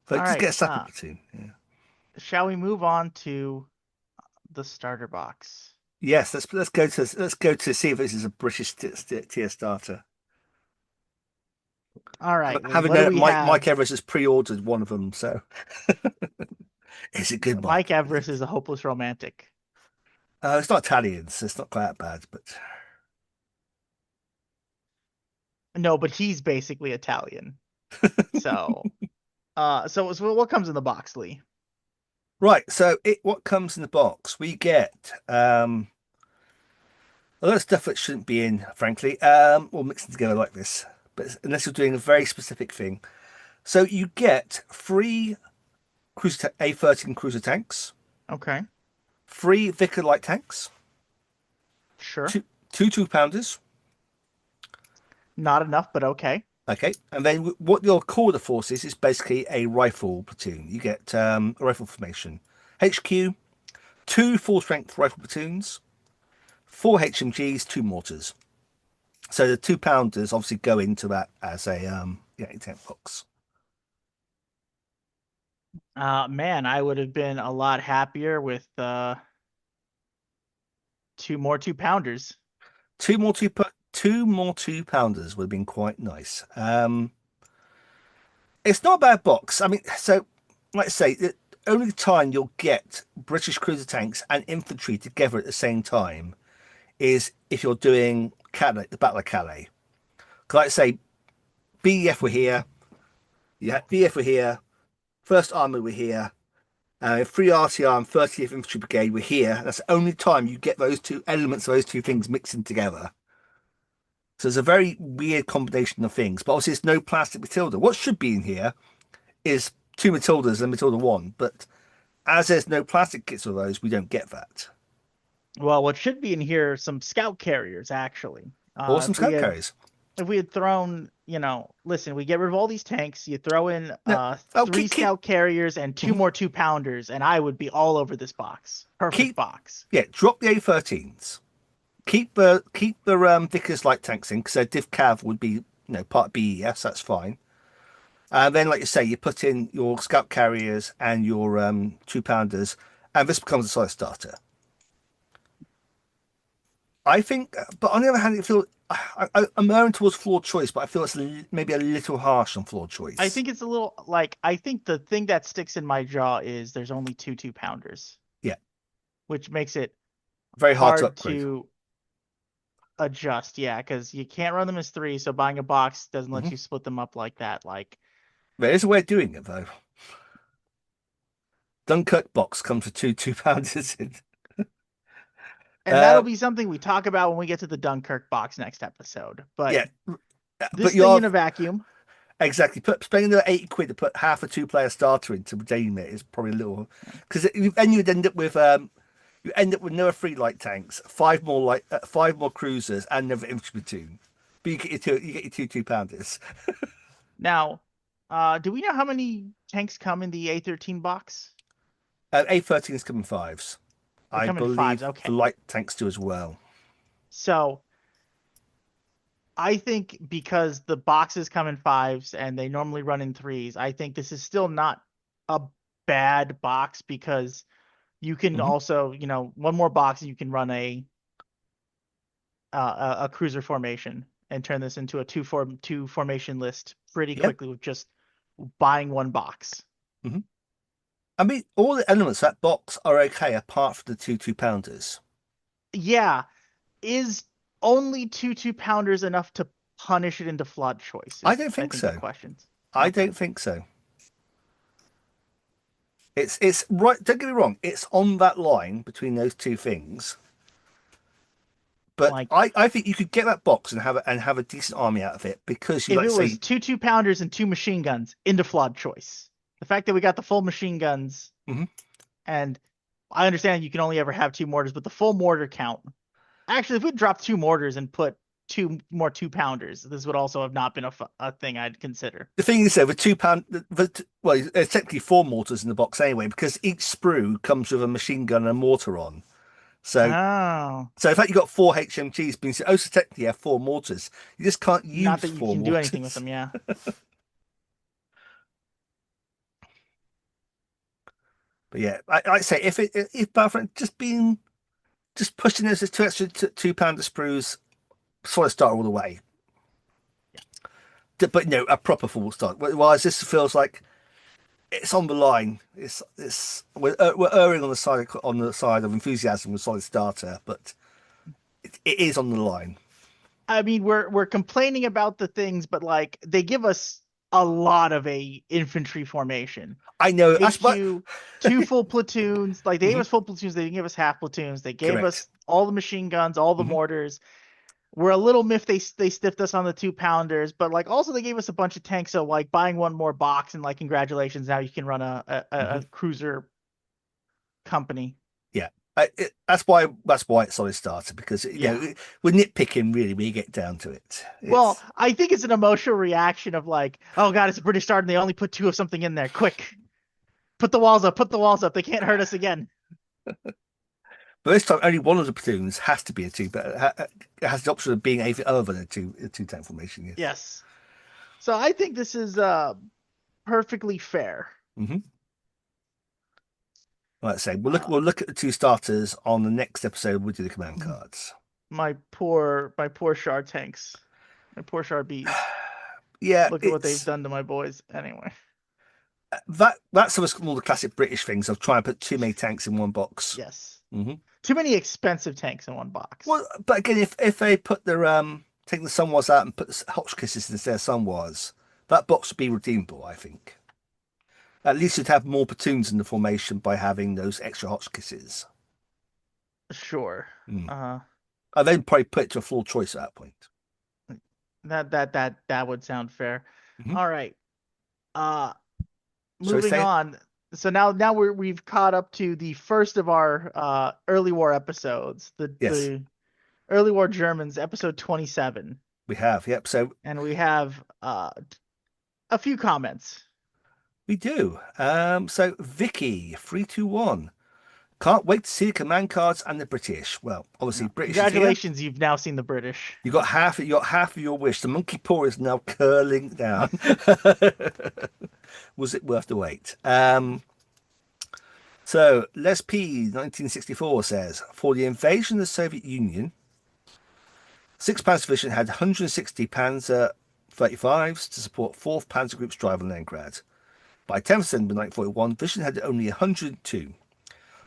But just right. get a sapper platoon. Yeah. Shall we move on to the starter box? Yes, let's go to see if this is a British tier starter. All right. Well, Having what do known that we have? Mike Evers has pre-ordered one of them, so is it good, Mike Mike? Is Everest it? is a hopeless romantic. It's not Italian, so it's not quite that bad. But No, but he's basically Italian. So, so what comes in the box, Lee? right, so what comes in the box? We get a lot of stuff that shouldn't be in, frankly, or mixing together like this. But unless you're doing a very specific thing, so you get three A13 cruiser tanks, Okay, three Vickers light tanks, sure. two 2 pounders. Not enough, but okay. Okay, and then what your core of the force is basically a rifle platoon. You get a rifle formation, HQ, two full strength rifle platoons, four HMGs, two mortars. So the 2 pounders obviously go into that as a tank box. Man, I would have been a lot happier with two more 2 pounders. Two more 2 pounders would have been quite nice. It's not a bad box. I mean, so like I say, the only time you'll get British cruiser tanks and infantry together at the same time is if you're doing Calais, the Battle of Calais. 'Cause like I say, BEF were here, yeah, BEF were here, First Armored were here, 3 RTR and 30th Infantry Brigade were here. That's the only time you get those two elements of those two things mixing together. So it's a very weird combination of things. But obviously, it's no plastic Matilda. What should be in here is two Matildas and Matilda 1. But as there's no plastic kits of those, we don't get that. Well, what should be in here are some scout carriers, actually. Awesome scout carriers. If we had thrown, listen, we get rid of all these tanks, you throw in No, oh, three scout carriers and two mhm. more 2 pounders, and I would be all over this box. Perfect keep, box. yeah, drop the A13s. Keep the Vickers light tanks in because their div cav would be part BES. That's fine. And then, like you say, you put in your scout carriers and your 2 pounders, and this becomes a solid starter. I think, but on the other hand, I'm erring towards flawed choice, but I feel it's maybe a little harsh on flawed I choice. think it's a little like I think the thing that sticks in my jaw is there's only two 2 pounders, Yeah, which makes it very hard to hard upgrade. to adjust. Yeah, because you can't run them as three, so buying a box doesn't let Hmm. you split them up like that. Like There is a way of doing it though. Dunkirk box comes with two pounders in. And that'll Uh, be something we talk about when we get to the Dunkirk box next episode. But yeah, but this thing you're in a vacuum. exactly spending another 80 quid to put half a two-player starter in to redeem it is probably a little because then you'd end up with you end up with no free light tanks, five more cruisers, and another infantry platoon. But you get your two pounders. Now, do we know how many tanks come in the A13 box? A13s come in fives. They I come in fives. believe the Okay. light tanks do as well. So I think because the boxes come in fives and they normally run in threes, I think this is still not a bad box because you can Hmm. also, one more box and you can run a cruiser formation and turn this into a two formation list pretty Yeah. quickly with just buying one box. Hmm. I mean, all the elements of that box are okay apart from the two pounders. Yeah, is only two pounders enough to punish it into flood choice I is don't I think think the so. questions. I Okay. don't think so. It's right. Don't get me wrong. It's on that line between those two things. But Like I think you could get that box and have a decent army out of it because you if like it to was say, two pounders and two machine guns into flood choice. The fact that we got the full machine guns mhm, and I understand you can only ever have two mortars, but the full mortar count. Actually, if we dropped two mortars and put two pounders, this would also have not been a thing I'd consider. the thing is though, the £2, well, there's technically four mortars in the box anyway because each sprue comes with a machine gun and a mortar on. So Oh, so in fact you got four HMGs, being oh, so technically you have four mortars. You just can't not use that you four can do anything with mortars. them. Yeah. But yeah, I say if Battlefront just pushing those two extra £2 sprues, solid start all the way. But no, a proper full start. Whereas this feels like it's on the line. It's we're erring on the side of enthusiasm with solid starter, but it is on the line. I mean, we're complaining about the things, but like they give us a lot of a infantry formation. I know that's what. HQ, two full platoons. Like they gave Hmm. us full platoons. They didn't give us half platoons. They gave Correct. us all the machine guns, all the Hmm. mortars. We're a little miffed they stiffed us on the two pounders, but like also they gave us a bunch of tanks. So like buying one more box and like congratulations, now you can run Hmm. a cruiser company. Yeah. That's why it's solid starter because Yeah. we're nitpicking really when you get down to it. Well, It's I think it's an emotional reaction of like, oh god, it's a British start and they only put two of something in there. Quick, put the walls up, put the walls up. They can't hurt us again. but this time only one of the platoons has to be a two, but it has the option of being anything other than a two tank formation. Yes. Yes. So I think this is perfectly fair. Hmm. Like I say, Uh, we'll look at the two starters on the next episode. We'll do the command cards. my poor Shar tanks, my poor Shar bees. Yeah, Look at what they've it's done to my boys. Anyway, that's some of all the classic British things of trying to put too many tanks in one box. yes, Hmm. too many expensive tanks in one box. Well, but again, if they put their take the Sunwars out and put the Hotchkisses instead of Sunwars, that box would be redeemable. I think at least you'd have more platoons in the formation by having those extra Hotchkisses. Sure. Mm. Uh, And then probably put it to a full choice at that point. that would sound fair. Hmm. All right. Uh, So we moving say, on. So now we've caught up to the first of our early war episodes, yes, the early war Germans, episode 27, we have. Yep. So and we have a few comments. we do. So Vicky 321. Can't wait to see the command cards and the British. Well, obviously No, British is here. congratulations, you've now seen the British. You got half of your wish. The monkey paw is now curling down. Was it worth the wait? So Les P 1964 says for the invasion of the Soviet Union, 6th Panzer Division had 160 Panzer 35s to support 4th Panzer Group's drive on Leningrad. By 10th December 1941, Division had only 102.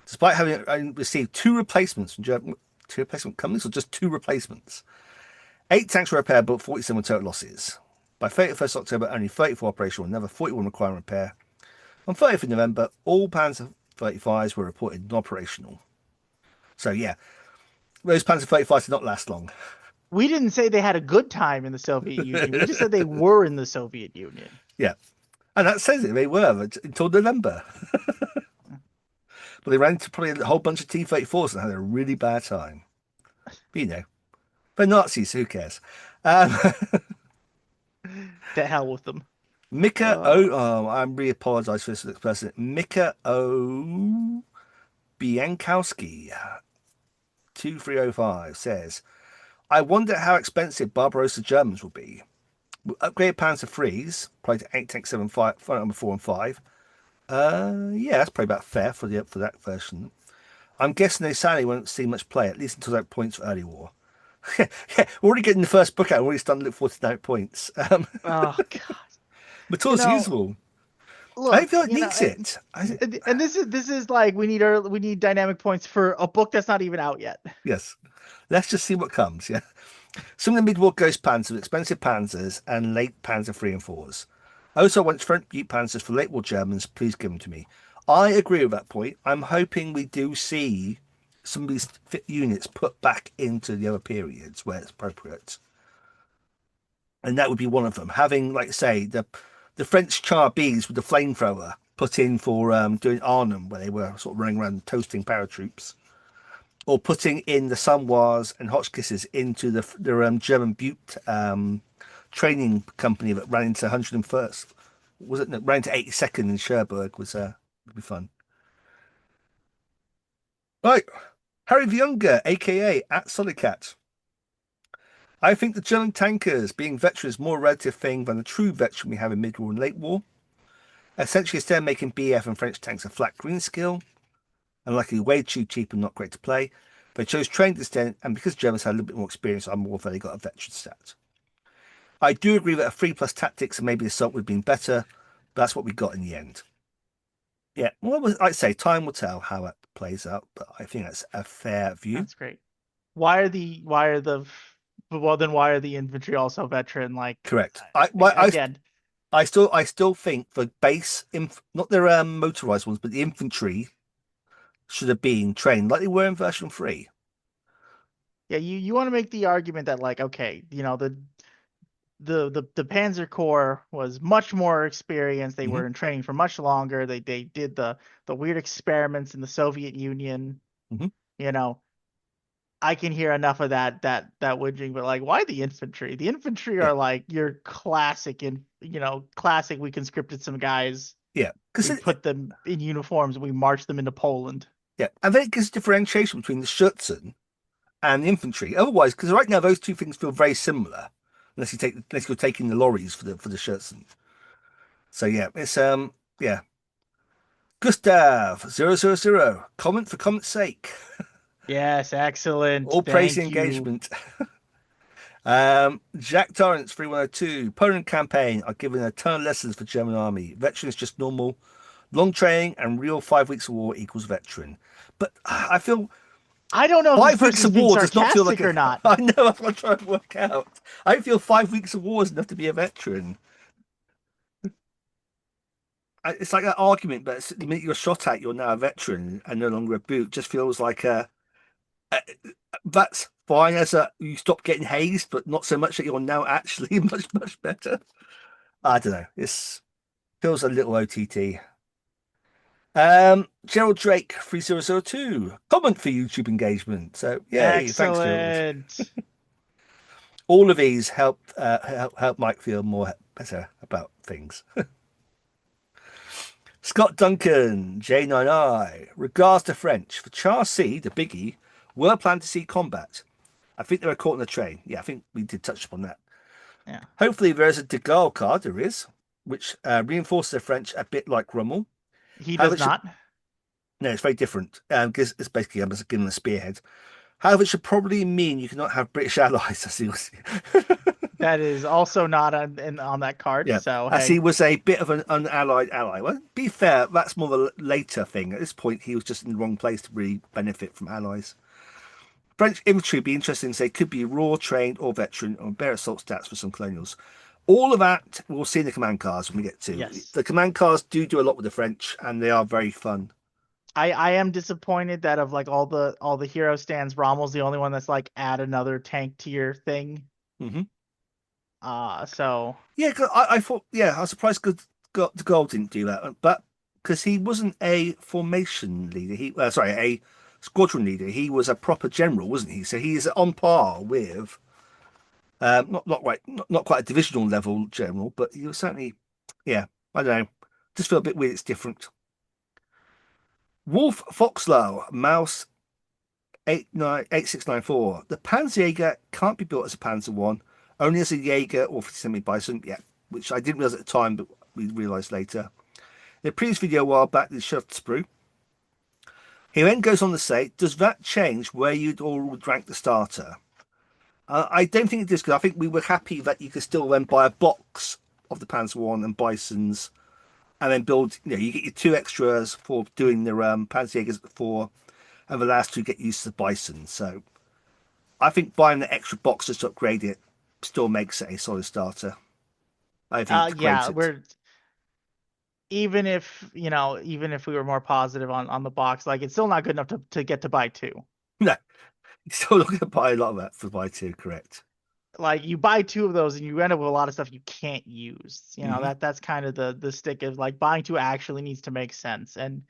Despite having received two replacements from German, two replacement companies, or just two replacements. 8 tanks were repaired, but 47 total losses. By 31st October, only 34 operational, another 41 requiring repair. On 30th of November, all Panzer 35s were reported non-operational. So yeah, those Panzer 35s did not last long. We didn't say they had a good time in the Soviet Union. We just said they were in the Soviet Union. Yeah, and that says it. They were until November, but they ran into probably a whole bunch of T-34s and had a really bad time. But, they're Nazis. Who cares? Um, To hell with them. Mika Uh, O. Oh, I'm really apologise for this person. Mika O. Biankowski 2305 says, I wonder how expensive Barbarossa Germans will be. Will upgrade Panzer threes, probably to 8 tank 7 5, front number 4 and 5. Yeah, that's probably about fair for that version. I'm guessing they sadly won't see much play, at least until that points for early war. Yeah, we're already getting the first book out. We're already starting to look forward to that points. oh God. But You it's know, useful. I don't look, feel it needs it. and this is like we need dynamic points for a book that's not even out yet. Yes. Let's just see what comes. Yeah. Some of the mid-war ghost panzers, expensive panzers, and late Panzer 3 and 4s. I also want front butte panzers for late war Germans. Please give them to me. I agree with that point. I'm hoping we do see some of these units put back into the other periods where it's appropriate. And that would be one of them. Having, like say, the French Char Bs with the flamethrower put in for doing Arnhem, where they were sort of running around toasting paratroops, or putting in the Sunwars and Hotchkisses into the German Butte training company that ran into 101st. Was it? No, ran into 82nd in Cherbourg. Would be fun. Right, Harry the Younger, aka at Solidcat. I think the German tankers being veterans is more a relative thing than the true veteran we have in mid-war and late war. Essentially, instead of making BF and French tanks a flat green skill, and likely way too cheap and not great to play, they chose trained instead, and because Germans had a little bit more experience on warfare, they got a veteran stat. I do agree that a 3 plus tactics and maybe assault would have been better, but that's what we got in the end. Yeah, well, I'd say time will tell how that plays out, but I think that's a fair view. That's great. Why are the infantry also veteran? Like Correct. again, I still think the base, not their motorized ones, but the infantry should have been trained like they were in version 3. yeah, you want to make the argument that like okay, the Panzer Corps was much more experienced. They Hmm. were in training for much longer. They did the weird experiments in the Soviet Union. Hmm. You know, I can hear enough of that whinging, but like, why the infantry? The infantry Yeah, are like your classic classic. We conscripted some guys. yeah, because We put them in uniforms. And we marched them into Poland. yeah, and then it gives differentiation between the Schutzen and the infantry. Otherwise, because right now those two things feel very similar, unless you're taking the lorries for the Schutzen. So yeah, it's yeah. Gustav 000. Comment for comment's sake. Yes, excellent. All praise the Thank you. engagement. Jack Torrance 3102. Poland campaign are given a ton of lessons for German army. Veteran is just normal. Long training and real 5 weeks of war equals veteran. But I feel I don't know if this 5 weeks person's of being war does not feel like sarcastic or a. not. I know that's what I'm trying to work out. I feel 5 weeks of war is enough to be a veteran. It's like that argument, but the minute you're shot at, you're now a veteran and no longer a boot. Just feels like a that's fine as you stop getting hazed, but not so much that you're now actually much better. I don't know. This feels a little OTT. Gerald Drake 3002 comment for YouTube engagement. So yay, thanks Gerald. Excellent. All of these help Mike feel more better about things. Scott Duncan J9I regards to French for Char C, the biggie, were planned to see combat. I think they were caught in the train. Yeah, I think we did touch upon that. Yeah. Hopefully, there is a de Gaulle card. There is, which reinforces the French a bit like Rommel. He However, does not. no, it's very different. Because it's basically I'm just giving a spearhead. However, it should probably mean you cannot have British allies. I see. That is also not on that card. Yeah, So as he hey, was a bit of an unallied ally. Well, be fair, that's more of a later thing. At this point, he was just in the wrong place to really benefit from allies. French infantry would be interesting. They could be raw, trained, or veteran, or bear assault stats for some colonials. All of that we'll see in the command cards when we get to. Yes. The command cards do a lot with the French, and they are very fun. I am disappointed that of like all the hero stands, Rommel's the only one that's like add another tank tier thing. Hmm. So Yeah, 'cause I thought, yeah, I was surprised the gold didn't do that, but because he wasn't a formation leader, sorry, a squadron leader. He was a proper general, wasn't he? So he's on par with not quite a divisional level general, but he was certainly, yeah, I don't know, just feel a bit weird. It's different. Wolf Foxlow Mouse 8694. The Panzerjäger can't be built as a Panzer One, only as a Jaeger or 57 Bison. Yeah, which I didn't realize at the time, but we realized later. In the previous video a while back, the Sprue. He then goes on to say, does that change where you'd all would rank the starter? I don't think it does, because I think we were happy that you could still then buy a box of the Panzer One and Bisons, and then build. You get your two extras for doing the Panzerjägers at the four, and the last two get used to the Bison. So I think buying the extra boxes to upgrade it still makes it a solid starter. I think it's yeah, created. we're even if we were more positive on the box, like it's still not good enough to get to buy two. No, you're still not going to buy a lot of that for buy two, correct? Like you buy two of those and you end up with a lot of stuff you can't use. Hmm. That's kind of the stick of like buying two actually needs to make sense. And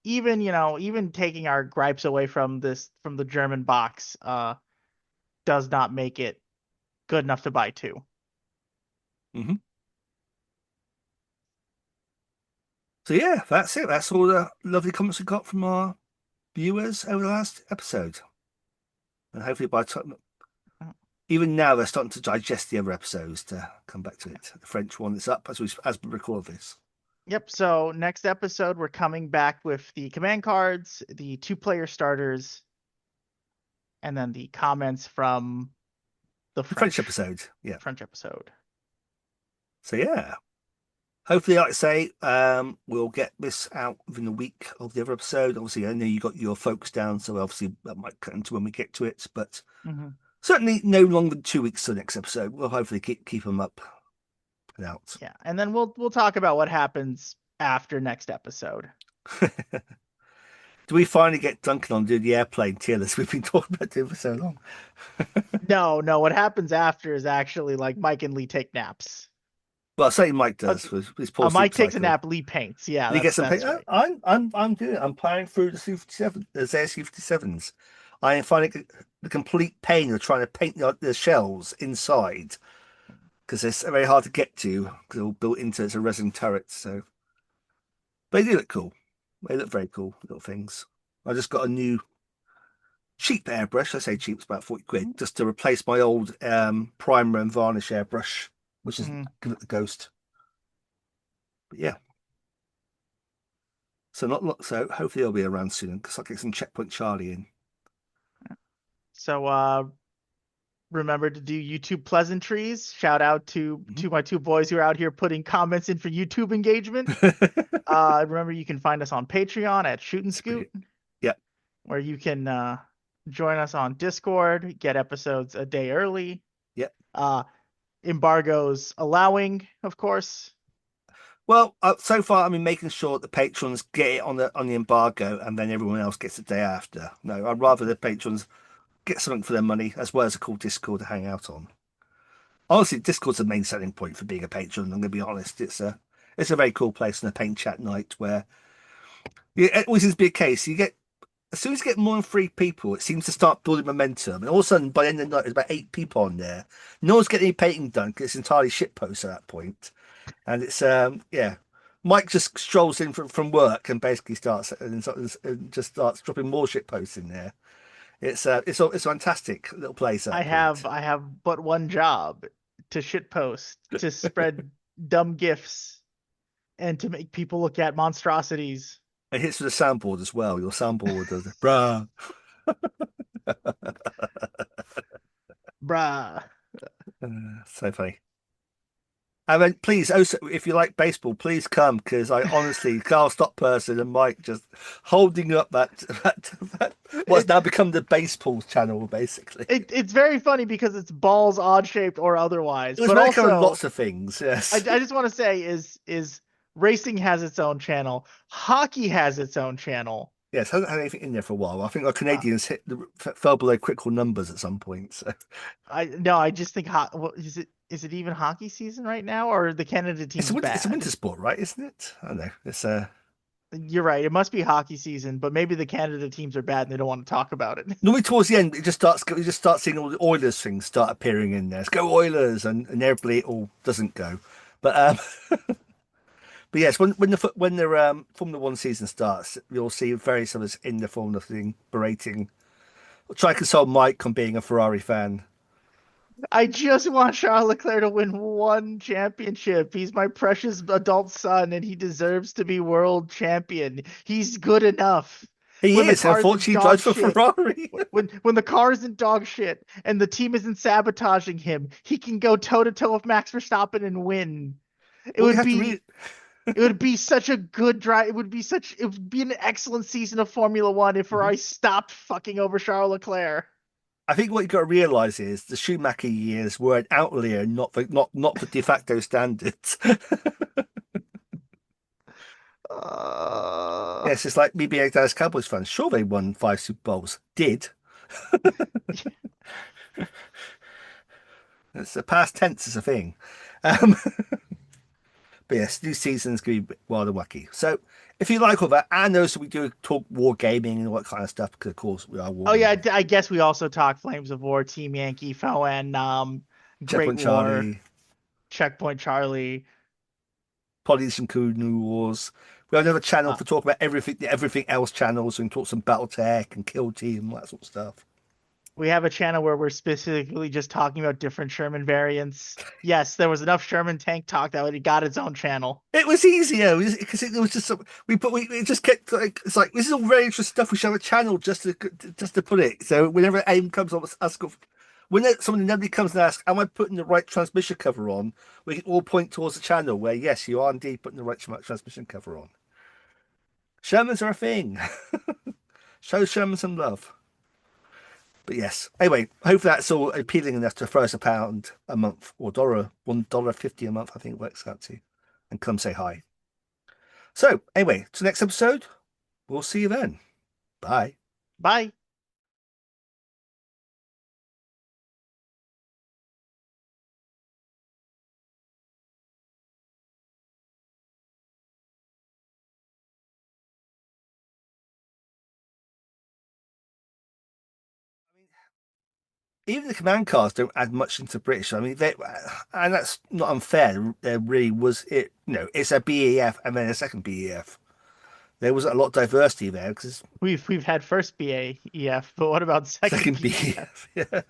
even taking our gripes away from the German box does not make it good enough to buy two. Hmm. So yeah, that's it. That's all the lovely comments we got from our viewers over the last episode. And hopefully by the time, even now they're starting to digest the other episodes to come back to it. The French one is up as we record this. Yep, so next episode we're coming back with the command cards, the two-player starters, and then the comments from the The French French episode, yeah. French episode. So yeah, hopefully, like I say, we'll get this out within a week of the other episode. Obviously, I know you got your focus down, so obviously that might cut into when we get to it, but Hmm. certainly no longer than 2 weeks to the next episode. We'll hopefully keep them up and out. Yeah, and then we'll talk about what happens after next episode. Do we finally get Duncan on doing the airplane tier list we've been talking about doing for so long? No, no, what happens after is actually like Mike and Lee take naps. Well, say Mike Uh, does with his poor sleep Mike takes a cycle. nap, Lee paints. Yeah, And he gets some paint. that's Oh, right. I'm doing it. I'm playing through the Su-57, the ZSU-57s. I am finding the complete pain of trying to paint the shells inside because it's very hard to get to because they're all built into it's a resin turret. So they do look cool. They look very cool little things. I just got a new cheap airbrush. I say cheap, it's about 40 quid, Mhm. just to replace my old primer and varnish airbrush, which is Mhm. give it the ghost. But yeah, so not so. Hopefully they'll be around soon because I'll get some Checkpoint Charlie in. So remember to do YouTube pleasantries. Shout out to my two boys who are out here putting comments in for YouTube engagement. Remember you can find us on Patreon at Shoot and Scoot, Yeah, where you can join us on Discord, get episodes a day early. yeah. Uh, embargoes allowing, of course. Well, so far I mean making sure the patrons get it on the embargo, and then everyone else gets the day after. No, I'd rather the patrons get something for their money as well as a cool Discord to hang out on. Honestly, Discord's the main selling point for being a patron. I'm going to be honest. It's a very cool place and a paint chat night where it always seems to be a case. You get as soon as you get more than three people, it seems to start building momentum. And all of a sudden, by the end of the night, there's about eight people on there. No one's getting any painting done because it's entirely shit post at that point. And it's yeah. Mike just strolls in from work and basically starts and just starts dropping more shit posts in there. It's a fantastic little place at I that point. have I have but one job to shitpost, to spread dumb gifs, and to make people look at monstrosities. It hits with the soundboard as well. Your soundboard does it. Bruh. Bruh. So funny. I mean, please, also, if you like baseball, please come because I honestly, Carl Stockperson and Mike just holding up that what's It, now become the baseball channel, basically. it's very funny because it's balls odd shaped or otherwise, It was but meant to cover also lots of things, I yes. just want to say is racing has its own channel, hockey has its own channel. Yes, hasn't had anything in there for a while. I think our Uh, Canadians fell below critical numbers at some point. So I no, I just think is it even hockey season right now or are the Canada teams it's a winter bad? sport, right? Isn't it? I don't know. It's You're right. It must be hockey season, but maybe the Canada teams are bad and they don't want to talk about it. normally towards the end, it just starts. You just start seeing all the Oilers things start appearing in there. Let's go Oilers, and inevitably it all doesn't go. But but yes, when the Formula One season starts, you'll see various of us in the Formula thing berating. Try to console Mike on being a Ferrari fan. I just want Charles Leclerc to win one championship. He's my precious adult son, and he deserves to be world champion. He's good enough. He When the is, car's in unfortunately, he drives dog for shit, Ferrari. when the car is in dog shit, and the team isn't sabotaging him, he can go toe to toe with Max Verstappen and win. It Well, you would have to be read. it would be such a good drive. It would be an excellent season of Formula One if Mhm. Ferrari stopped fucking over Charles Leclerc. I think what you've got to realise is the Schumacher years were an outlier, not the de facto standards. Uh, Yes, it's like me being a Dallas Cowboys fan. Sure, they won 5 Super Bowls. Did. It's a past tense is a thing. Um, but yes, new season's going to be wild and wacky. So if you like all that, and also we do talk war gaming and all that kind of stuff, because of course we are Oh yeah, wargaming. I guess we also talk Flames of War, Team Yankee, FON, Great Checkpoint War, Charlie, Checkpoint Charlie. Polynesian Canoe Wars. We have another channel Uh, to talk about everything else channels. So we can talk some BattleTech and Kill Team and all that sort of stuff. we have a channel where we're specifically just talking about different Sherman variants. Yes, there was enough Sherman tank talk that it got its own channel. It was easier because it was just we it just kept like it's like this is all very interesting stuff. We should have a channel just to put it. So whenever AIM comes on, ask when someone inevitably comes and asks, "Am I putting the right transmission cover on?" We can all point towards the channel where yes, you are indeed putting the right transmission cover on. Shermans are a thing. Show Sherman some love. But yes, anyway, hopefully that's all appealing enough to throw us £1 a month or $1.50 a month. I think it works out to, and come say hi. So anyway, to the next episode. We'll see you then. Bye. Bye. Even the command cars don't add much into British. I mean, and that's not unfair. There really was it. It's a BEF and then a second BEF. There was a lot of diversity there because We've had first BAEF, but what about second second BEF? BEF. Yeah.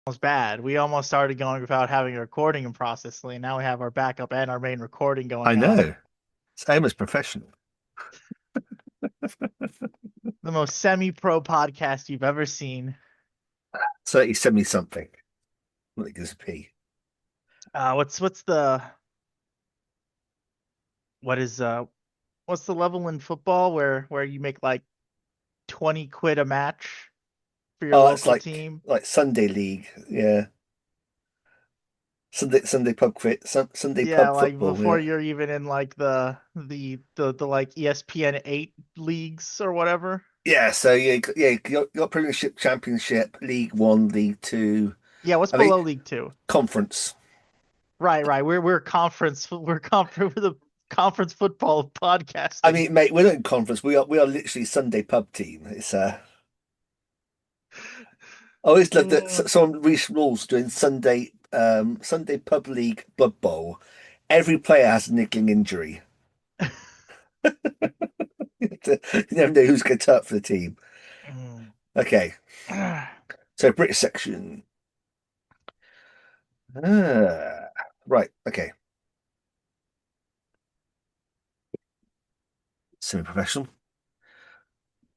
was bad. We almost started going without having a recording in processly, and now we have our backup and our main recording I going on. know. It's almost professional. The most semi-pro podcast you've ever seen. So he sent me something. Like this P. What's the what is what's the level in football where you make like 20 quid a match for your Oh, it's local team? like Sunday League. Yeah. Sunday pub quit. Sunday Yeah, pub like football. before Yeah. you're even in like the like ESPN 8 leagues or whatever. Yeah, so yeah, you got Premiership, Championship, League One, League Two. Yeah, what's I mean, below League Two? conference. Right. We're the conference football I podcasting. mean, mate, we're not in conference. We are literally Sunday pub team. It's I always looked at Mm. some recent rules doing Sunday pub league Blood Bowl. Every player has a niggling injury. You never know who's going to turn up for the team. Mm. Okay, so British section. Ah, right. Okay, semi-professional.